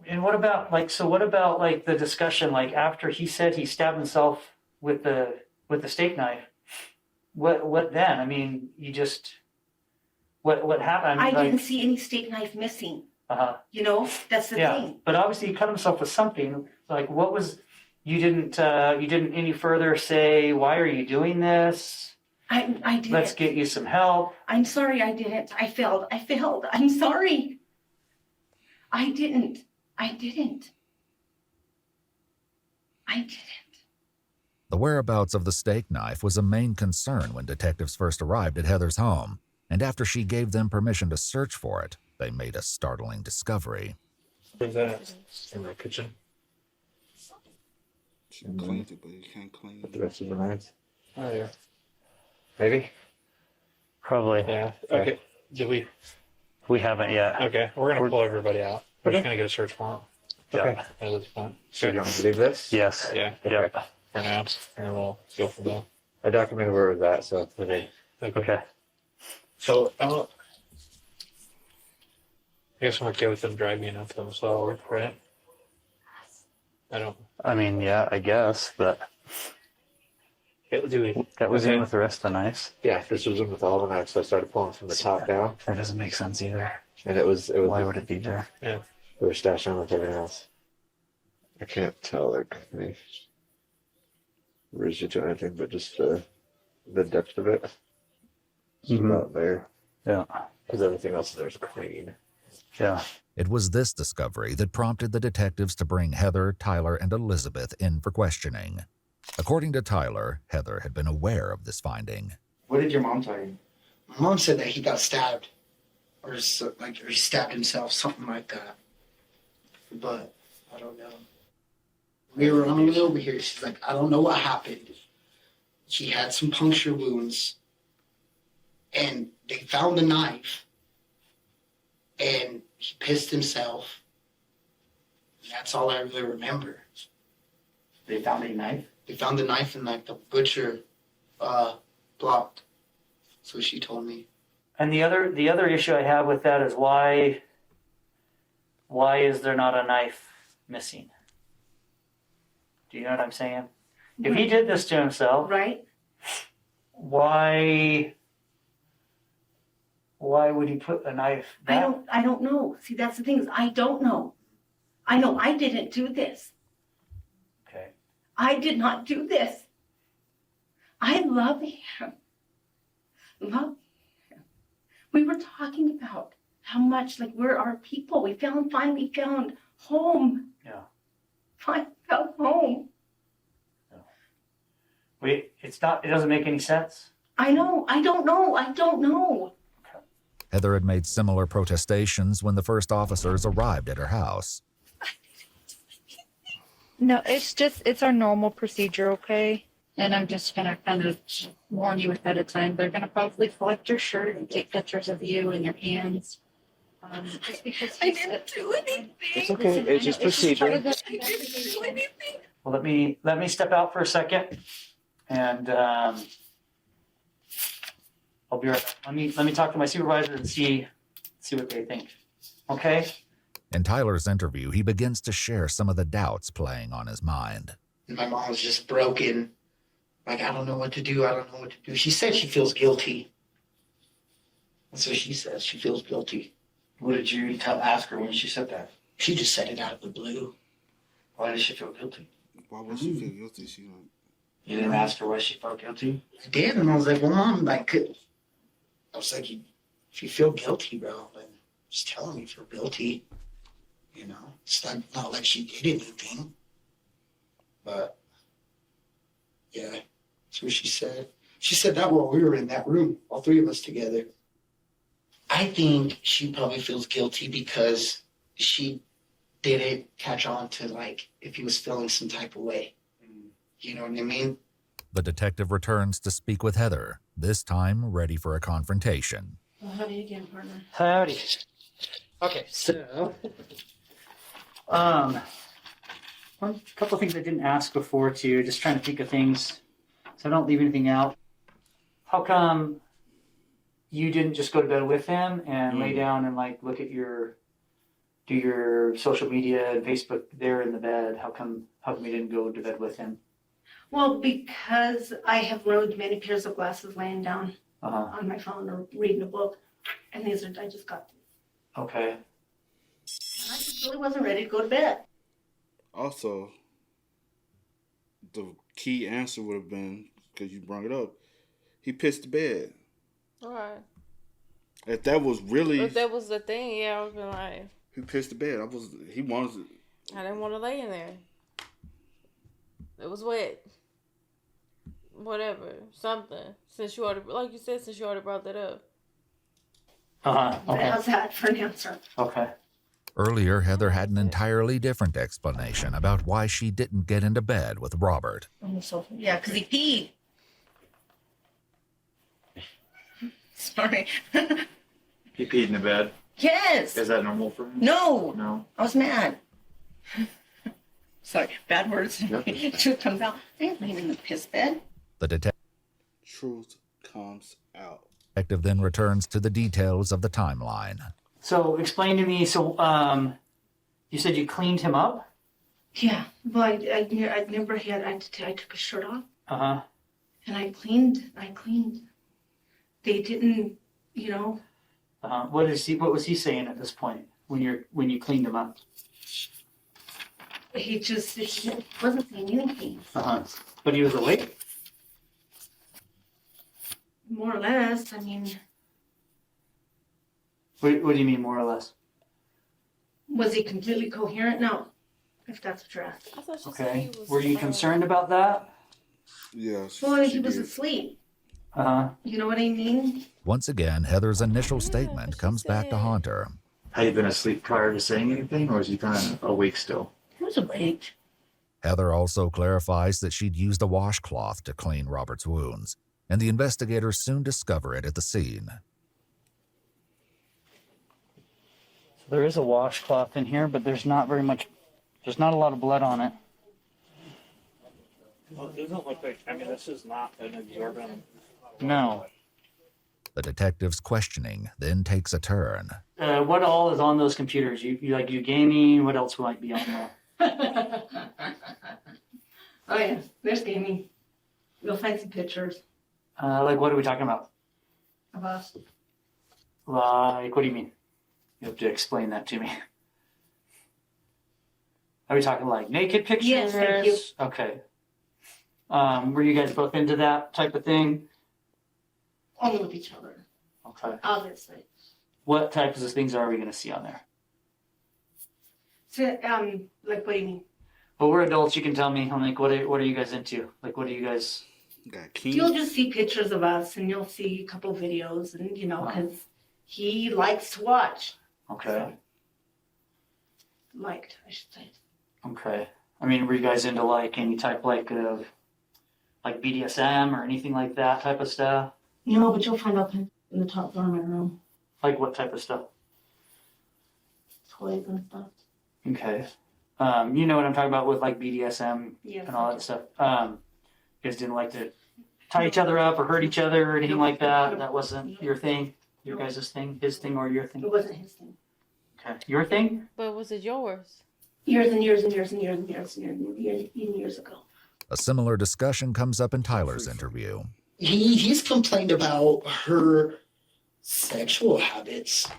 And what about the discussion, after he said he stabbed himself with the steak knife? What then? I mean, what happened? I didn't see any steak knife missing. That's the thing. But obviously he cut himself with something. What was? You didn't any further say, why are you doing this? I didn't. Let's get you some help. I'm sorry, I didn't. I failed. I'm sorry. I didn't. The whereabouts of the steak knife was a main concern when detectives first arrived at Heather's home, and after she gave them permission to search for it, they made a startling discovery. Where's that? In the kitchen. She cleaned it, but you can't clean the rest of the knives. Oh yeah. Maybe. Probably. Yeah. Okay. Did we haven't yet. Okay. We're gonna pull everybody out. We're just gonna get a search warrant. Okay. Yeah. That's fine. So you want me to leave this? Yes. Yeah. Yep. For now, and we'll go from there. I documented where it was at, so it's okay. Okay. So I guess I'm okay with them dragging up themselves, right? I mean, yeah, I guess, but That was in with the rest of the knives? Yeah, this was in with all the knives, so I started pulling from the top down. That doesn't make sense either. And it was. Why would it be there? Yeah. We were stashed on with everything else. I can't tell like any rigid or anything, but just the depth of it. It's about there. Yeah. Because everything else there's clean. Yeah. It was this discovery that prompted the detectives to bring Heather, Tyler, and Elizabeth in for questioning. According to Tyler, Heather had been aware of this finding. What did your mom tell you? My mom said that he got stabbed, or he stabbed himself, something like that. But I don't know. We were on the way over here. She's like, I don't know what happened. He had some puncture wounds, and they found the knife, and he pissed himself. And that's all I really remember. They found a knife? They found the knife in like the butcher block. So she told me. And the other issue I have with that is why is there not a knife missing? Do you know what I'm saying? If he did this to himself, right? Why would he put a knife back? I don't know. See, that's the thing is I don't know. I know I didn't do this. Okay. I did not do this. I love him. Love him. We were talking about how much like we're our people. We finally found home. Yeah. Finally found home. It doesn't make any sense. I know. I don't know. Heather had made similar protestations when the first officers arrived at her house. No, it's our normal procedure, okay? And I'm just gonna kind of warn you ahead of time. They're gonna probably select your shirt and take pictures of you and your hands. Just because I didn't do anything. It's okay. It's just procedure. I didn't do anything. Well, let me step out for a second, and I'll be right back. Let me talk to my supervisor and see what they think. Okay. In Tyler's interview, he begins to share some of the doubts playing on his mind. And my mom was just broken. Like, I don't know what to do. I don't know what to do. She said she feels guilty. That's what she says. She feels guilty. What did you ask her when she said that? She just said it out of the blue. Why did she feel guilty? Why would she feel guilty? She don't. You didn't ask her why she felt guilty? I did, and I was like, well, Mom, like, I was like, if you feel guilty, bro, then just tell me you feel guilty. You know, it's not like she did anything. But, yeah, that's what she said. She said that while we were in that room, all three of us together. I think she probably feels guilty because she didn't catch on to, like, if he was feeling some type of way. You know what I mean? The detective returns to speak with Heather, this time ready for a confrontation. Well, howdy again, partner. Howdy. Okay, so a couple of things I didn't ask before too, just trying to think of things so I don't leave anything out. How come you didn't just go to bed with him and lay down and like look at do your social media and Facebook there in the bed? How come you didn't go to bed with him? Well, because I have ruined many pairs of glasses laying down on my phone or reading a book, and I just got them. Okay. I just really wasn't ready to go to bed. Also, the key answer would have been, because you brought it up, he pissed the bed. All right. If that was really... If that was the thing, yeah, I would be like... He pissed the bed. He wanted... I didn't want to lay in there. It was wet. Whatever. Something. Since you already brought that up. Okay. How's that for an answer? Okay. Earlier, Heather had an entirely different explanation about why she didn't get into bed with Robert. Yeah, because he peed. Sorry. He peed in the bed. Yes. Is that normal for him? No. No. I was mad. Sorry, bad words. Truth comes out. I ain't laying in the piss bed. The Truth comes out. detective then returns to the details of the timeline. So explain to me. So you said you cleaned him up? Yeah. Well, I remember I took his shirt off. And I cleaned. They didn't, What was he saying at this point when you cleaned him up? he wasn't saying anything. But he was awake? More or less, I mean, What do you mean, more or less? was he completely coherent? No, if that's what you're asking. Okay. Were you concerned about that? Yes. Well, he was asleep. You know what I mean? Once again, Heather's initial statement comes back to haunt her. Had he been asleep prior to saying anything, or is he kind of awake still? He was awake. Heather also clarifies that she'd used a washcloth to clean Robert's wounds, and the investigators soon discover it at the scene. So there is a washcloth in here, but there's not a lot of blood on it. Well, it doesn't look like, this is not an absorbent. No. The detective's questioning then takes a turn. What all is on those computers? You gaming? What else might be on there? Oh yeah, there's gaming. You'll find some pictures What are we talking about? of us. What do you mean? You have to explain that to me. Are we talking like naked pictures? Yes, thank you. Okay. Were you guys both into that type of thing? Only with each other, Okay. obviously. What types of things are we going to see on there? So, what do you mean? Well, we're adults. You can tell me. I'm like, what are you guys into? Like, what are you guys? You'll just see pictures of us, and you'll see a couple of videos, and because he likes to watch. Okay. Liked, I should say. Okay. Were you guys into any type of BDSM or anything like that type of stuff? No, but you'll find out in the top floor of my room. Like what type of stuff? Toys and stuff. Okay. You know what I'm talking about with BDSM Yes, and all I that do. stuff. You guys didn't like to tie each other up or hurt each other or anything like that? That wasn't your thing? Your guys' thing? His thing or your thing? It wasn't his thing. Okay. Your thing? But was it yours? Years and years and years and years and years and years ago. A similar discussion comes up in Tyler's interview. He's complained about her sexual habits.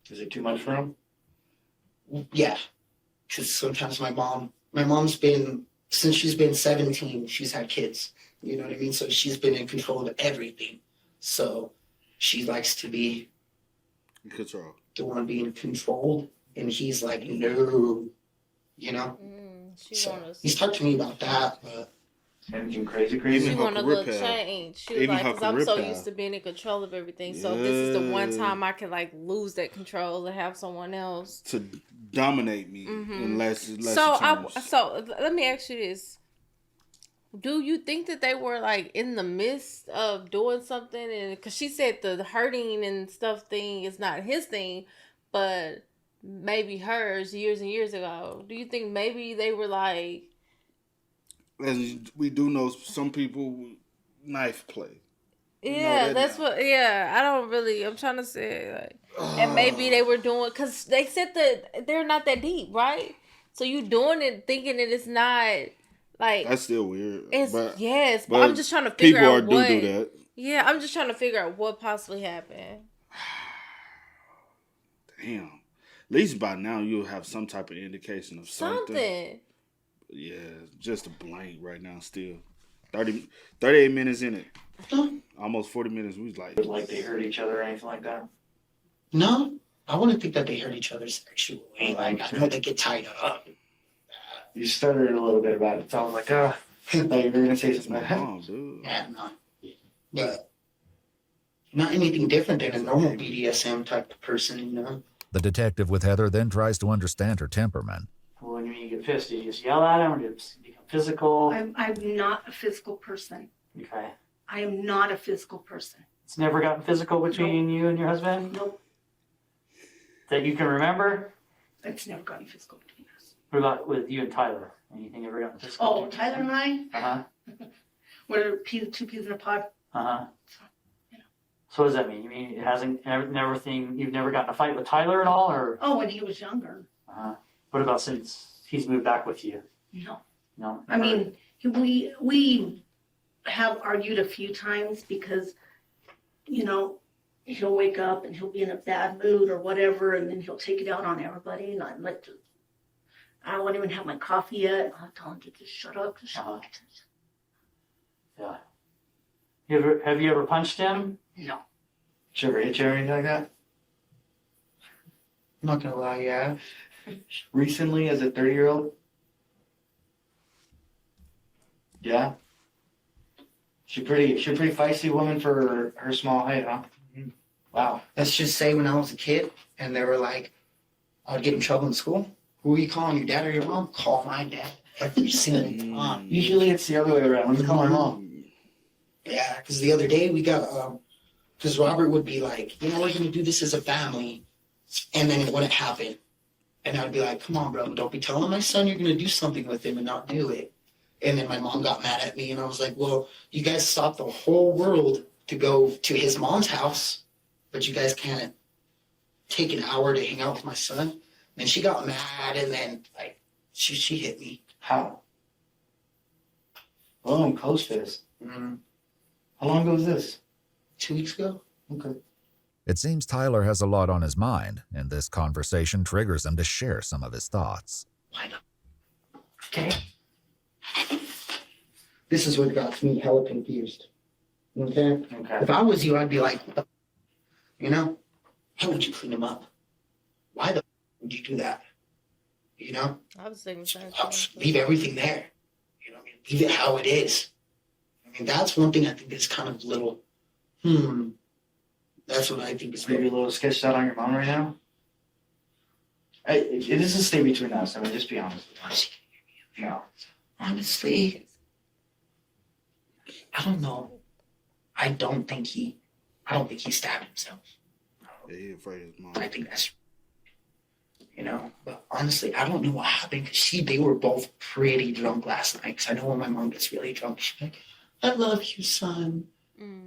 Is it too much for him? Yeah, because sometimes my mom's been, since she's been 17, she's had kids. You know what I mean? So she's been in control of everything. So she likes to be Control. the one being controlled, and he's like, no, So he's talked to me about that, but anything crazy? She want a little change. She was like, because I'm so used to being in control of everything. So this is the one time I can lose that control and have someone else to dominate me in less terms. So let me ask you this: do you think that they were in the midst of doing something? And because she said the hurting and stuff thing is not his thing, but maybe hers years and years ago. Do you think maybe they were and we do know some people knife play. Yeah, that's what. Yeah, I don't really. I'm trying to say and maybe they were doing because they said that they're not that deep, right? So you doing it thinking that it's not that's still weird. It's but I'm just trying to figure out what. People do that. Yeah, I'm just trying to figure out what possibly happened. Damn. At least by now you'll have some type of indication of something. Yeah, just a blank right now still. 38 minutes in it. Almost 40 minutes. We was like they hurt each other or anything like that? no, I wouldn't think that they hurt each other sexually. I know they get tied up. You stuttered a little bit about it. So I was like, I thought you were going to say something. Dude. Yeah, but not anything different than a normal BDSM type of person, The detective with Heather then tries to understand her temperament. Well, when you get pissed, do you just yell at him or do you become physical? I'm not a physical person. Okay. I am not a physical person. It's never gotten physical between you and your husband? Nope. That you can remember? It's never gotten physical between us. What about with you and Tyler? Anything ever gotten physical? Oh, Tyler and I? Uh-huh. We're two peas in a pod. Uh-huh. So what does that mean? You mean you've never gotten a fight with Tyler at all, or? Oh, when he was younger. Uh-huh. What about since he's moved back with you? No. No. I mean, we have argued a few times because, you know, he'll wake up and he'll be in a bad mood or whatever, and then he'll take it out on everybody. And I'm like, I won't even have my coffee yet. I'll tell him to just shut up, just shut up. Yeah. Have you ever punched him? No. Did you ever hit you or anything like that? I'm not gonna lie, yeah. Recently, as a 30-year-old? Yeah. She pretty feisty woman for her small height, huh? Wow. Let's just say when I was a kid and they were like, I'd get in trouble in school. Who are you calling, your dad or your mom? Call my dad every single time. Usually it's the other way around. Let me call my mom. Yeah, because the other day we got, because Robert would be like, you know, we're going to do this as a family. And then it wouldn't happen. And I'd be like, come on, bro, don't be telling my son you're going to do something with him and not do it. And then my mom got mad at me and I was like, well, you guys stopped the whole world to go to his mom's house, but you guys can't take an hour to hang out with my son. And she got mad and then like she hit me. How? Oh, close fist. Mm-hmm. How long ago was this? 2 weeks ago. Okay. It seems Tyler has a lot on his mind, and this conversation triggers him to share some of his thoughts. Why not? Okay. This is what got me hella confused. Okay? If I was you, I'd be like, you know, how would you clean him up? Why the would you do that? You know? I was thinking the same thing. Leave everything there. You know, leave it how it is. I mean, that's one thing I think is kind of little, That's what I think is maybe a little sketched out on your mom right now. It is a stay between us. I mean, just be honest. No. Honestly, I don't know. I don't think he stabbed himself. Yeah, he afraid of his mom. I think that's, you know. But honestly, I don't know what happened because they were both pretty drunk last night. Because I know when my mom gets really drunk, she's like, "I love you, son.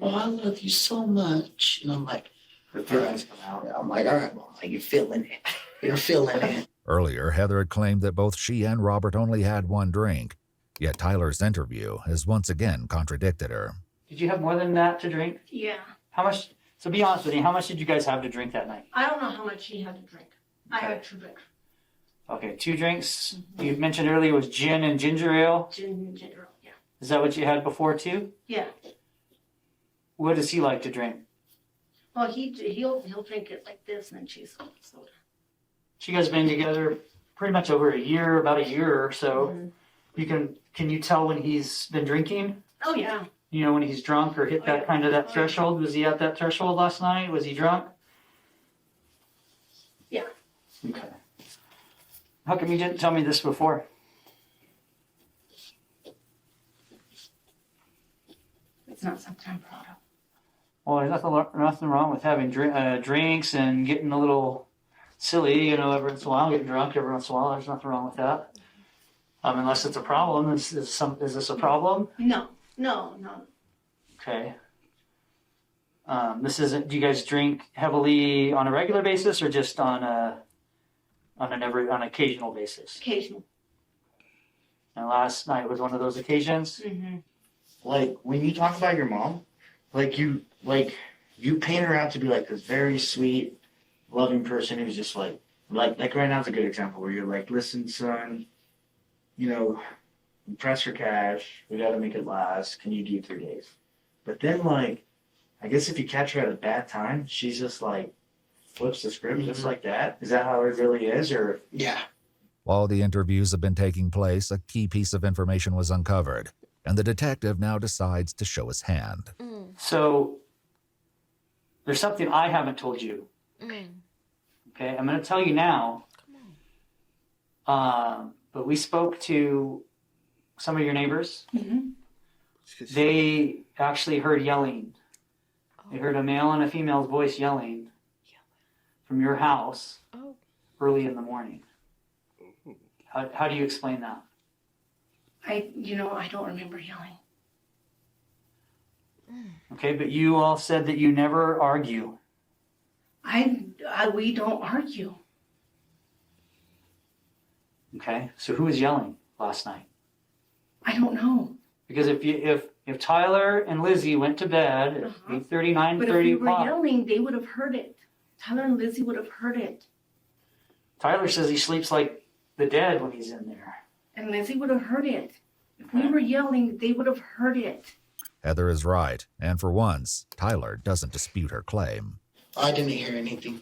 Oh, I love you so much." And I'm like, the feelings come out. I'm like, all right, Mom, like, you're feeling it. You're feeling it. Earlier, Heather had claimed that both she and Robert only had one drink, yet Tyler's interview has once again contradicted her. Did you have more than that to drink? Yeah. How much? So be honest with me, how much did you guys have to drink that night? I don't know how much he had to drink. I had 2 drinks. Okay, 2 drinks. You mentioned earlier was gin and ginger ale. Gin and ginger ale, yeah. Is that what you had before too? Yeah. What does he like to drink? Well, he'll drink it like this and then chase it with soda. So you guys been together pretty much over a year, about a year or so. Mm-hmm. Can you tell when he's been drinking? Oh yeah. You know, when he's drunk or hit that kind of that threshold? Was he at that threshold last night? Was he drunk? Yeah. Okay. How come you didn't tell me this before? It's not something I'm proud of. Well, there's nothing wrong with having drinks and getting a little silly, you know, every once in a while, getting drunk every once in a while. There's nothing wrong with that. Unless it's a problem. Is this a problem? No. Okay. Do you guys drink heavily on a regular basis or just on an occasional basis? Occasional. And last night was one of those occasions? Mm-hmm. Like, when you talk about your mom, you paint her out to be like this very sweet, loving person who's just like right now's a good example where you're like, listen, son, you know, press for cash, we gotta make it last, can you do 3 days? But then, like, I guess if you catch her at a bad time, she's just like, flips the script just like that. Is that how it really is, or? Yeah. While the interviews have been taking place, a key piece of information was uncovered, and the detective now decides to show his hand. So, there's something I haven't told you. Okay, I'm going to tell you now. But we spoke to some of your neighbors. Mm-hmm. They actually heard yelling. They heard a male and a female's voice yelling from your house early in the morning. How do you explain that? I don't remember yelling. Okay, but you all said that you never argue. We don't argue. Okay, so who was yelling last night? I don't know. Because if Tyler and Lizzie went to bed at 8:30, 9:30 But if we were o'clock, yelling, they would have heard it. Tyler and Lizzie would have heard it. Tyler says he sleeps like the dead when he's in there. And Lizzie would have heard it. If we were yelling, they would have heard it. Heather is right, and for once, Tyler doesn't dispute her claim. I didn't hear anything.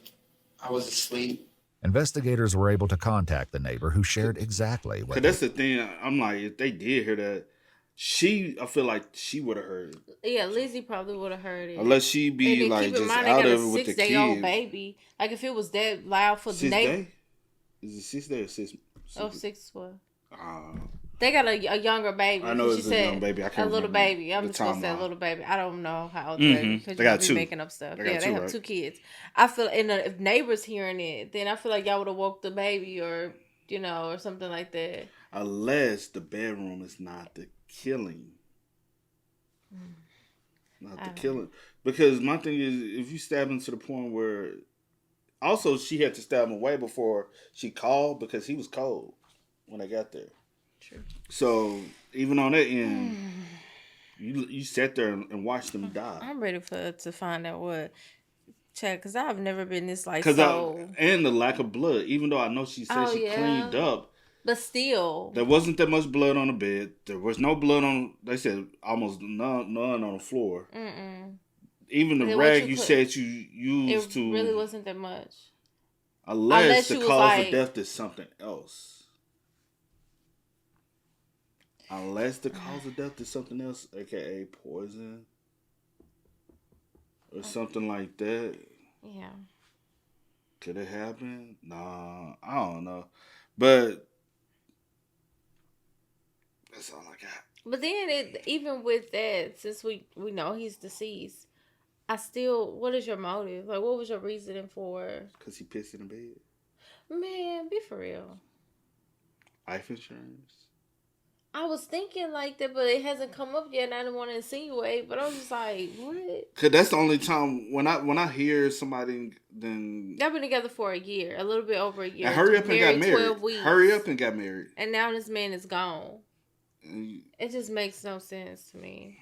I was asleep. Investigators were able to contact the neighbor who shared exactly what. Cause that's the thing. I'm like, if they did hear that, I feel like she would have heard it. Yeah, Lizzie probably would have heard it. Unless she be like keep in just mind, out they of got it a with the 6-day-old kid. baby. Like if it was that loud for the 6 neighbor. day? Is it 6 day or 6? Oh, 6 what? Uh, They got a younger baby. I know She it's a said young baby. I can't a little remember baby. I'm the just gonna say a timeline. little baby. I don't know how old Mhm. They got be two. making up stuff. They got Yeah, two, they have right? 2 kids. I feel if neighbors hearing it, then I feel like y'all would have woke the baby or or something like that. Unless the bedroom is not the killing. Not the killing. Because my thing is, if you stab him to the point where... Also, she had to stab him away before she called because he was cold when I got there. True. So, even on that end, you sat there and watched them die. I'm ready to find out what... Check, because I've never been this and the lack of blood. Even though I know she said she cleaned up. But still. There wasn't that much blood on the bed. There was no blood on... They said almost none on the floor. Mm-mm. Even the rag you said you used it really wasn't that much. Unless the cause of death is something else. Unless the cause of death is something else, aka poison. Or something like that. Yeah. Could it happen? Nah, I don't know. But that's all I got. But then even with that, since we know he's deceased, what is your motive? Like, what was your reasoning for? Because he pissed in the bed. Man, be for real. Life insurance. I was thinking like that, but it hasn't come up yet, and I didn't want to insinuate. But I was just like, what? Cause that's the only time when I hear somebody then They've been together for a year, a little bit over a year. and hurry up and got married. 12 weeks. Hurry up and got married. And now this man is gone. It just makes no sense to me.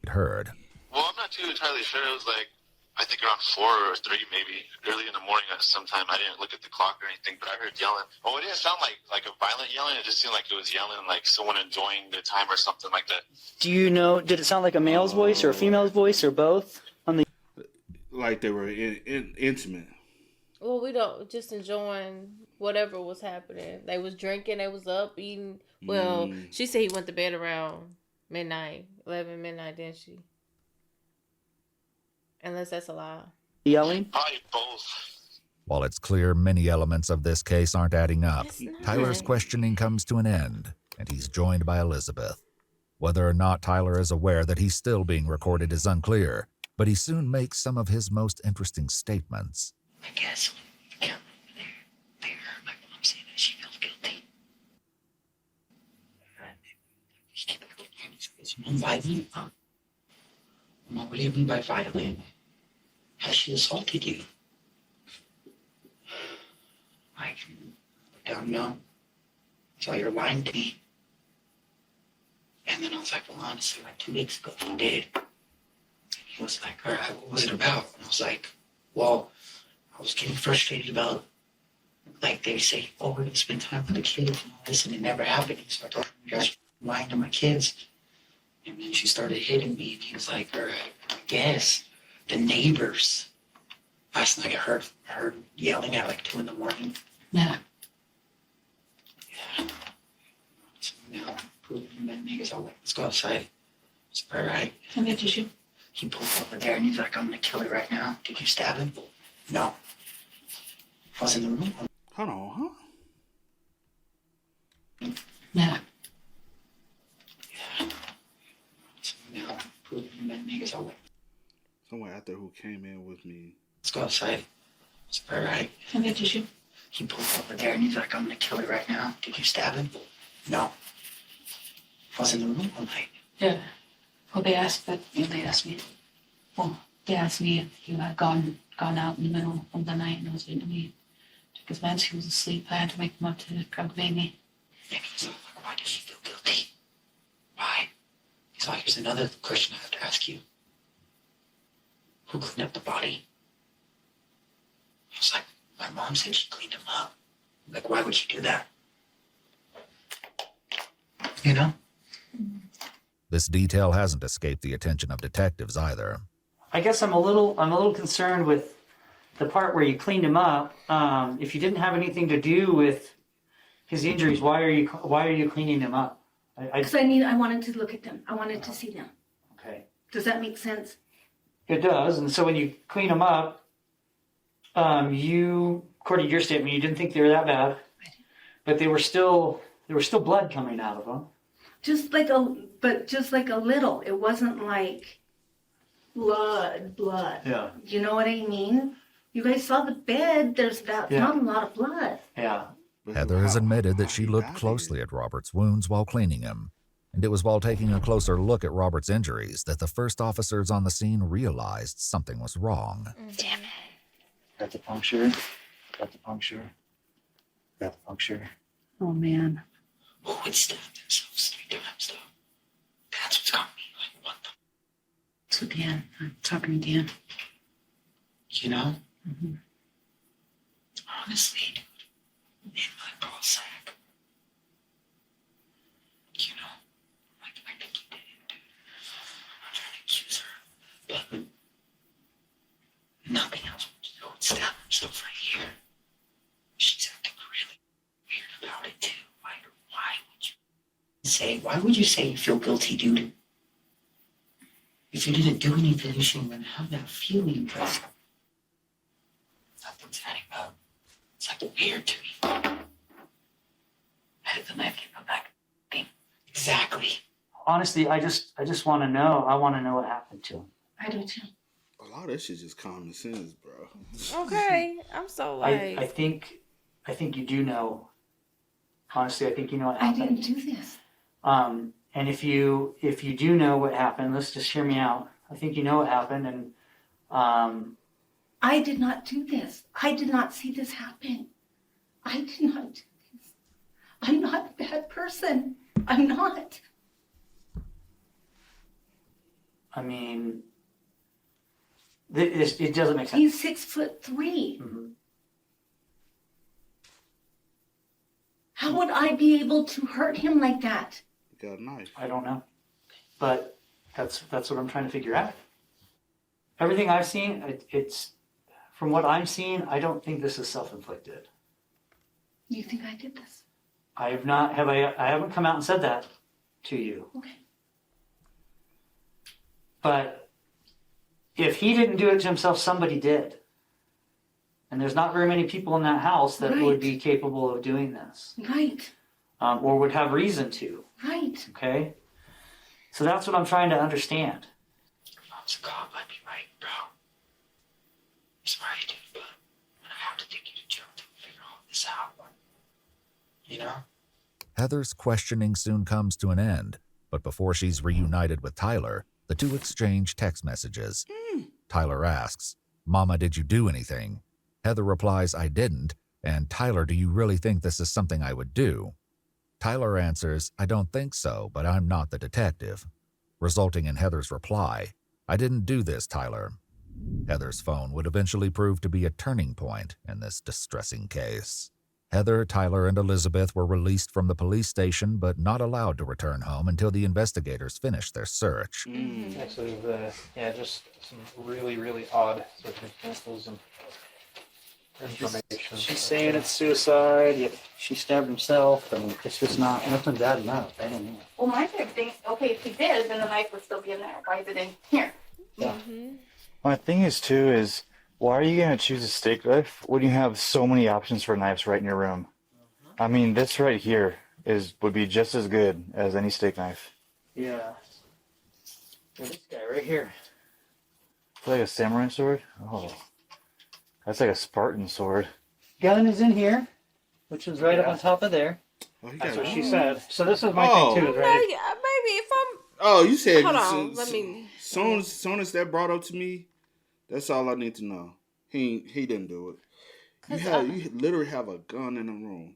Heard. Well, I'm not too entirely sure. It was like, I think around 4 or 3 maybe, early in the morning at some time. I didn't look at the clock or anything, but I heard yelling. Oh, it didn't sound like a violent yelling. It just seemed like it was yelling like someone enjoying the time or something like that. Do you know, did it sound like a male's voice or a female's voice or both? Like they were intimate. Well, we don't just enjoying whatever was happening. They was drinking. They was up eating. Well, she said he went to bed around midnight, 11 midnight, didn't she? Unless that's a lie. Yelling? Probably both. While it's clear many elements of this case aren't adding up, Tyler's questioning comes to an end, and he's joined by Elizabeth. Whether or not Tyler is aware that he's still being recorded is unclear, but he soon makes some of his most interesting statements. I guess when you there, my mom said that she felt guilty. It's non-violent. Mom, what do you mean by violent? Has she assaulted you? I don't know. So you're lying to me. And then I was like, well, honestly, like 2 weeks ago, he did. He was like, all right, what was it about? And I was like, well, I was getting frustrated about, like, they say, oh, we're going to spend time with the kids and all this, and it never happened. So I told him, you guys are lying to my kids. And then she started hitting me, and he was like, all right, I guess the neighbors. Last night I heard yelling at like 2 in the morning. Nah. Yeah. So now, proving that niggas all like, let's go outside. It's all right. And then did you? He pulled over there and he's like, I'm gonna kill it right now. Did you stab him? No. I was in the room. Hold on, huh? Nah. Yeah. So now, proving that niggas all like, someone out there who came in with me. let's go outside. It's all right. And then did you? He pulled over there and he's like, I'm gonna kill it right now. Did you stab him? No. I was in the room all night. Yeah. Well, they asked me. Well, they asked me if you had gone out in the middle of the night and I was in me. Took his meds, he was asleep. I had to wake him up to grab the baby. And he was like, why does she feel guilty? Why? There's another question I have to ask you. Who cleaned up the body? I was like, my mom said she cleaned him up. Like, why would you do that? You know? This detail hasn't escaped the attention of detectives either. I guess I'm a little concerned with the part where you cleaned him up. If you didn't have anything to do with his injuries, why are you cleaning him up? Because I wanted to look at them. I wanted to see them. Okay. Does that make sense? It does. And so when you clean them up, you, according to your statement, you didn't think they were that bad, but there was still blood coming out of them. Just like a little. It wasn't like blood. Yeah. You know what I mean? You guys saw the bed. There's not a lot of blood. Yeah. Heather has admitted that she looked closely at Robert's wounds while cleaning him, and it was while taking a closer look at Robert's injuries that the first officers on the scene realized something was wrong. Damn it. Got the puncture. Got the puncture. Got the puncture. Oh, man. Who would stab themselves 3 times, though? That's what's got me. Like, what the? So Dan, I'm talking to Dan. You know? Mm-hmm. Honestly, dude. In my ball sack. You know? Like, I think he did it, dude. I'm trying to accuse her. But nothing else would stab himself right here. She's acting really weird about it, too. Why would you say you feel guilty, dude? If you didn't do anything, you shouldn't even have that feeling, because nothing's adding up. It's like weird to me. How did the knife get put back? Exactly. Honestly, I just want to know. I want to know what happened to him. I do too. A lot of this shit just common sense, bro. Okay, I'm so like. I think you do know. Honestly, I think you know what happened. I didn't do this. And if you do know what happened, let's just hear me out. I think you know what happened, and I did not do this. I did not see this happen. I did not do this. I'm not a bad person. I'm not. I mean, it doesn't make sense. He's 6'3". Mm-hmm. How would I be able to hurt him like that? You got a knife. I don't know, but that's what I'm trying to figure out. Everything I've seen, it's from what I'm seeing, I don't think this is self-inflicted. You think I did this? I have not. I haven't come out and said that to you. Okay. But if he didn't do it to himself, somebody did. And there's not very many people in that house that would be capable of doing this. Right. Or would have reason to. Right. Okay? So that's what I'm trying to understand. If I was a cop, I'd be right, bro. Sorry, dude, but I'm gonna have to take you to jail to figure all this out. You know? Heather's questioning soon comes to an end, but before she's reunited with Tyler, the two exchange text messages. Tyler asks, "Mama, did you do anything?" Heather replies, "I didn't," and "Tyler, do you really think this is something I would do?" Tyler answers, "I don't think so, but I'm not the detective," resulting in Heather's reply, "I didn't do this, Tyler." Heather's phone would eventually prove to be a turning point in this distressing case. Heather, Tyler, and Elizabeth were released from the police station but not allowed to return home until the investigators finished their search. Actually, just some really, really odd circumstances and information. She's saying it's suicide, yet she stabbed himself, and it's just nothing's adding up. I don't know. Well, my big thing, okay, if he did, then the knife would still be in there. Why is it in here? Yeah. My thing is too why are you gonna choose a steak knife when you have so many options for knives right in your room? I mean, this right here would be just as good as any steak knife. Yeah. This guy right here. It's like a samurai sword. Oh, that's like a Spartan sword. Gun is in here, which is right up on top of there. That's what she said. So this is my thing too, right? Maybe if I'm. Oh, you said. Hold on. Let me. Soon as that brought up to me, that's all I need to know. He didn't do it. You literally have a gun in the room.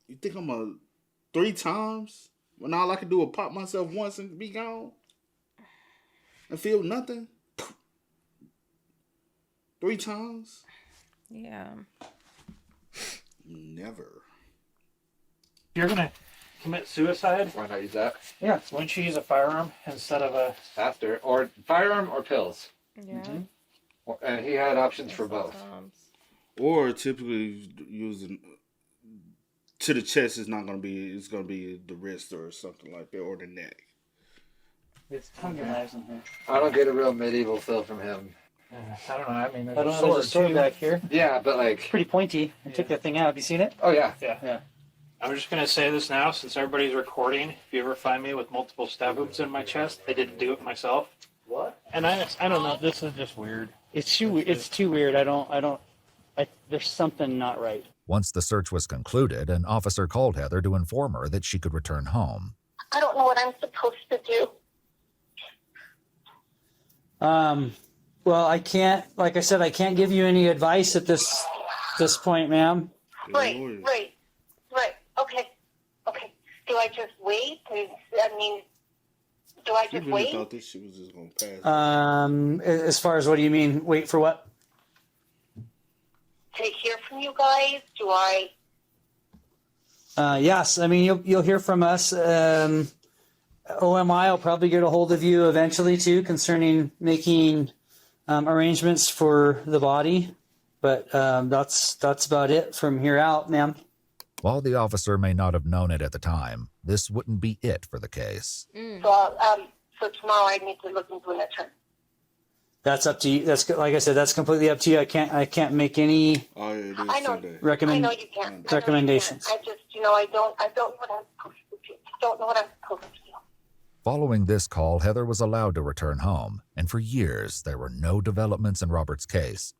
You think I'm 3 times? When all I could do was pop myself once and be gone. And feel nothing. 3 times. Yeah. Never. If you're gonna commit suicide, Why not use that? yeah, why don't you use a firearm instead of a After. Or firearm or pills. Yeah. And he had options for both. Or typically using to the chest is not gonna be. It's gonna be the wrist or something like that, or the neck. There's tons of knives in here. I don't get a real medieval feel from him. I don't know. I mean, I don't know. There's a sword back here. Yeah, but like It's pretty pointy. I took that thing out. Have you seen it? Oh yeah. Yeah. I'm just gonna say this now, since everybody's recording. If you ever find me with multiple stab wounds in my chest, I didn't do it myself. What? And I don't know. This is just weird. It's too weird. There's something not right. Once the search was concluded, an officer called Heather to inform her that she could return home. I don't know what I'm supposed to do. Well, I can't. Like I said, I can't give you any advice at this point, ma'am. Right. Okay. Do I just wait? Do I She just really wait? thought this shit was just gonna pass. As far as what do you mean? Wait for what? To hear from you guys? Do I? Yes. I mean, you'll hear from us. OMI will probably get a hold of you eventually too, concerning making arrangements for the body. But that's about it from here out, ma'am. While the officer may not have known it at the time, this wouldn't be it for the case. So tomorrow I need to look into an attorney. That's up to you. That's like I said. That's completely up to you. I can't make any I know you can't. recommendations. I just, I don't know what I'm supposed to do. I don't know what I'm supposed to do. Following this call, Heather was allowed to return home, and for years there were no developments in Robert's case.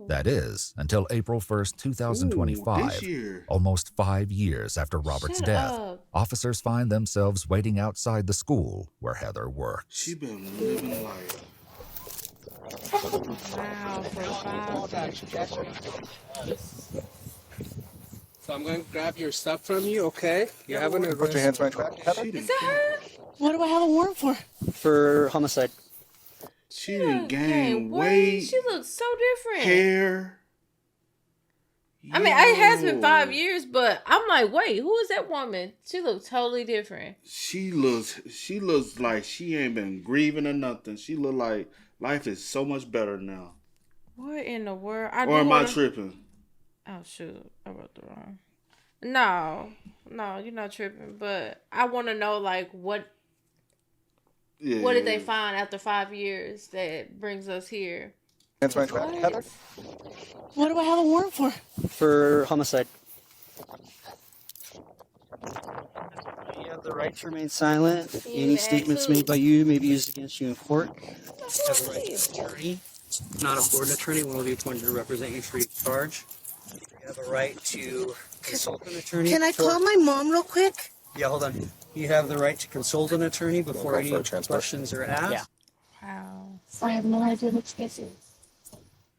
That is, until April 1st, 2025, this year. almost 5 years after Robert's Shut death. up. Officers find themselves waiting outside the school where Heather worked. She been living life. Wow, So I'm going to grab your stuff from you, okay? You haven't Put your hands behind your back. Is that her? What do I have a warrant for? For homicide. She done Gain gained weight, She looks so different. hair. I mean, it has been 5 years, but I'm like, wait, who is that woman? She looks totally different. She looks like she ain't been grieving or nothing. She look like life is so much better now. What in the world? Or am I tripping? Oh, shoot. I wrote the wrong. No, you're not tripping. But I want to know, like, what did they find after 5 years that brings us here? Hands behind your back. Heather. What do I have a warrant for? For homicide. You have the right to remain silent. Any statements made by you may be used against you in court. You have the right to an attorney, not a board attorney. One will be appointed to represent you for each charge. You have a right to consult an attorney. Can I call my mom real quick? Yeah, hold on. You have the right to consult an attorney before any questions are asked. Wow. I have no idea what's missing.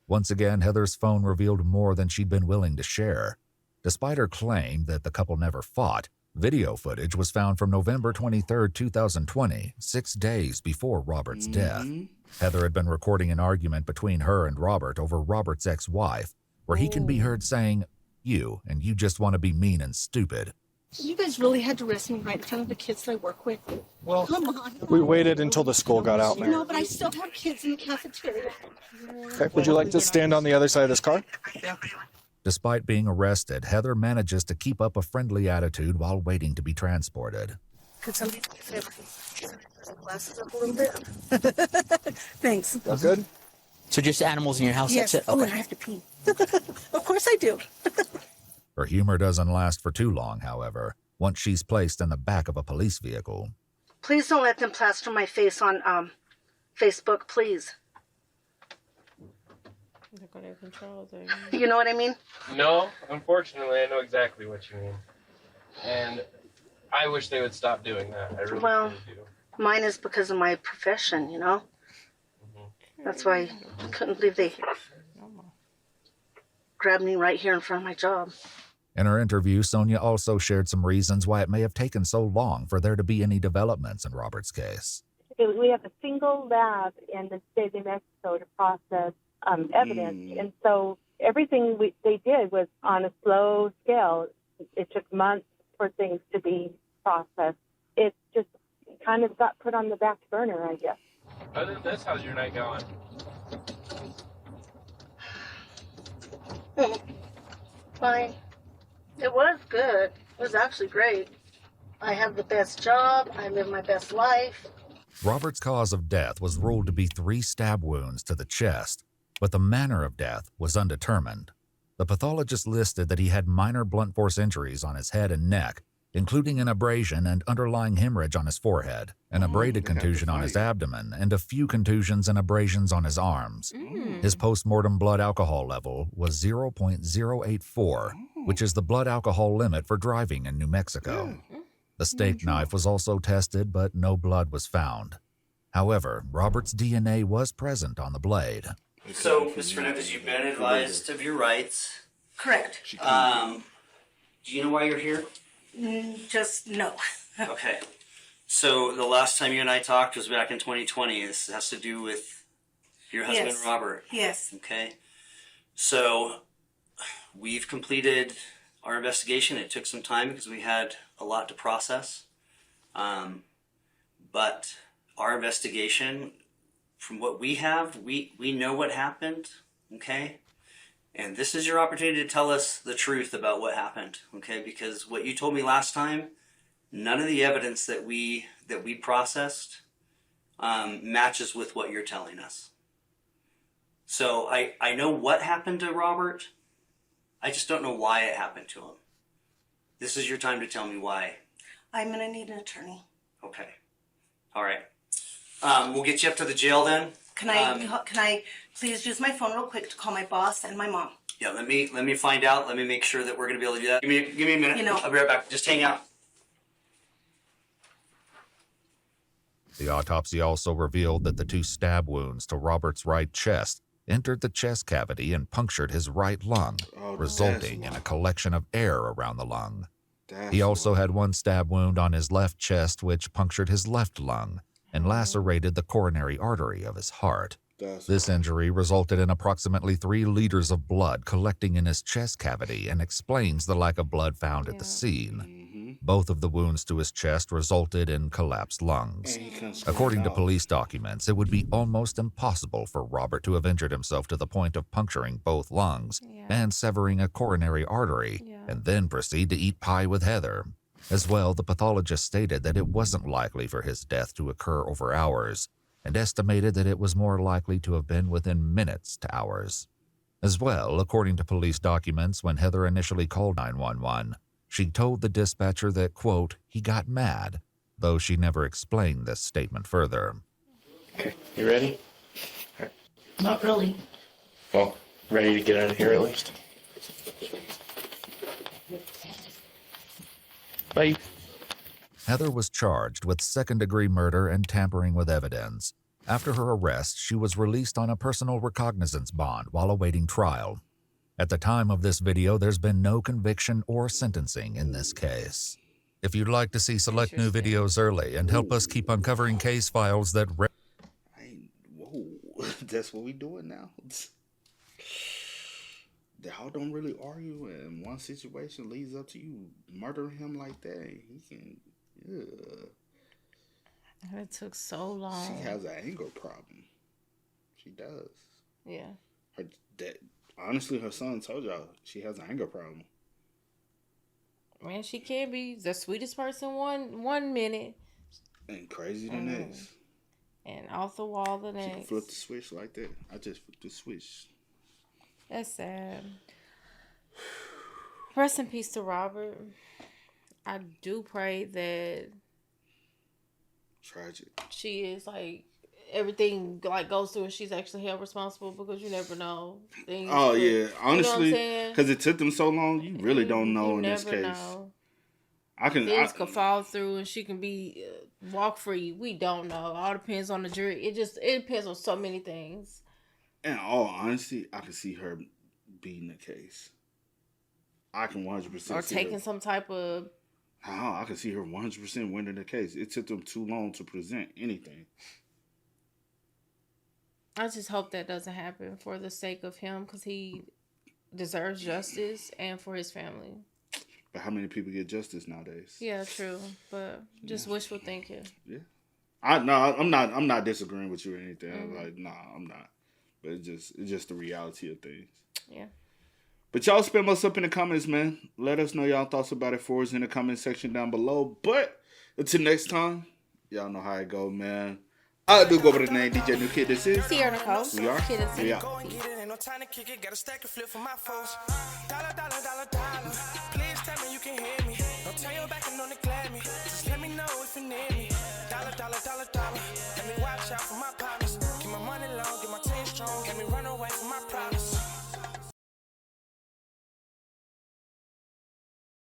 Once again, Heather's phone revealed more than she'd been willing to share. Despite her claim that the couple never fought, video footage was found from November 23, 2020, 6 days before Robert's death. Heather had been recording an argument between her and Robert over Robert's ex-wife, where he can be heard saying, "You, and you just want to be mean and stupid." You guys really had to arrest me right in front of the kids that I work with. Well, come on. We waited until the school got out, You man. know, but I still have kids in the cafeteria. Okay, would you like to stand on the other side of this car? Yeah. Despite being arrested, Heather manages to keep up a friendly attitude while waiting to be transported. Could somebody turn the glasses up a little bit? Thanks. All good? So just animals in your house, Yes. that's it? Oh, Okay. and I have to pee. Of course I do. Her humor doesn't last for too long, however, once she's placed in the back of a police vehicle. Please don't let them plaster my face on Facebook, please. You know what I mean? No, unfortunately, I know exactly what you mean. And I wish they would stop doing that. I really, Well, really do. mine is because of my profession, you know? That's why I couldn't believe they grabbed me right here in front of my job. In her interview, Sonia also shared some reasons why it may have taken so long for there to be any developments in Robert's case. We have a single lab in the state of New Mexico to process evidence, and so everything they did was on a slow scale. It took months for things to be processed. It just kind of got put on the back burner, I guess. Other than this, how's your night going? Fine. It was good. It was actually great. I have the best job. I live my best life. Robert's cause of death was ruled to be 3 stab wounds to the chest, but the manner of death was undetermined. The pathologist listed that he had minor blunt force injuries on his head and neck, including an abrasion and underlying hemorrhage on his forehead, an abraded contusion on his abdomen, and a few contusions and abrasions on his arms. His post-mortem blood alcohol level was 0.084, which is the blood alcohol limit for driving in New Mexico. The steak knife was also tested, but no blood was found. However, Robert's DNA was present on the blade. So, Mr. Fernandez, you've been advised of your rights. Correct. Do you know why you're here? Just no. Okay. So, the last time you and I talked was back in 2020. This has to do with your husband, Yes. Robert. Yes. Okay. So, we've completed our investigation. It took some time because we had a lot to process. But our investigation, from what we have, we know what happened, okay? And this is your opportunity to tell us the truth about what happened, okay? Because what you told me last time, none of the evidence that we processed matches with what you're telling us. So I know what happened to Robert. I just don't know why it happened to him. This is your time to tell me why. I'm gonna need an attorney. Okay. All right. We'll get you up to the jail then. Can I please use my phone real quick to call my boss and my mom? Yeah, let me find out. Let me make sure that we're gonna be able to do that. Give me a minute. You know- I'll be right back. Just hang out. The autopsy also revealed that the 2 stab wounds to Robert's right chest entered the chest cavity and punctured his right lung, resulting in a collection of air around the lung. He also had 1 stab wound on his left chest, which punctured his left lung and lacerated the coronary artery of his heart. This injury resulted in approximately 3 liters of blood collecting in his chest cavity and explains the lack of blood found at the scene. Both of the wounds to his chest resulted in collapsed lungs. According to police documents, it would be almost impossible for Robert to have injured himself to the point of puncturing both lungs and severing a coronary artery and then proceed to eat pie with Heather. As well, the pathologist stated that it wasn't likely for his death to occur over hours and estimated that it was more likely to have been within minutes to hours. As well, according to police documents, when Heather initially called 911, she told the dispatcher that, quote, he got mad, though she never explained this statement further. Okay, you ready? Not really. Well, ready to get out of here at least? Bye. Heather was charged with second-degree murder and tampering with evidence. After her arrest, she was released on a personal recognizance bond while awaiting trial. At the time of this video, there's been no conviction or sentencing in this case. If you'd like to see select new videos early and help us keep uncovering case files that... Whoa, that's what we doing now? Y'all don't really argue, and one situation leads up to you murdering him like that. He can... It took so long. She has an anger problem. She does. Yeah. Honestly, her son told y'all she has an anger problem. Man, she can be the sweetest person one minute. And crazy the next. And off the wall the next. She can flip the switch like that. I just flipped the switch. That's sad. Rest in peace to Robert. I do pray that... Tragic. She is like... Everything like goes through and she's actually held responsible, because you never know things. Oh yeah, honestly, you know because it took them so long, you really don't know in this case. Know. Things could fall through and she can be walk free. We don't know. All depends on the jury. It depends on so many things. In all honesty, I can see her beating the case. I can 100% or see taking her. some type of. I can see her 100% winning the case. It took them too long to present anything. I just hope that doesn't happen for the sake of him, because he deserves justice, and for his family. But how many people get justice nowadays? Yeah, true. But just wishful thinking. Yeah. I'm not disagreeing with you or anything. Mm-hmm. Like, nah, I'm not. But it's just the reality of things. Yeah. But y'all spam us up in the comments, man. Let us know y'all thoughts about it for us in the comment section down below. But until next time, y'all know how it go, man. I do go by the name DJ New Kid. This is Sierra Nicole. We are. Kid and We C. are. Peace. No time to kick it, got a stack of flip for my folks. Dollar, dollar, dollar, dollar.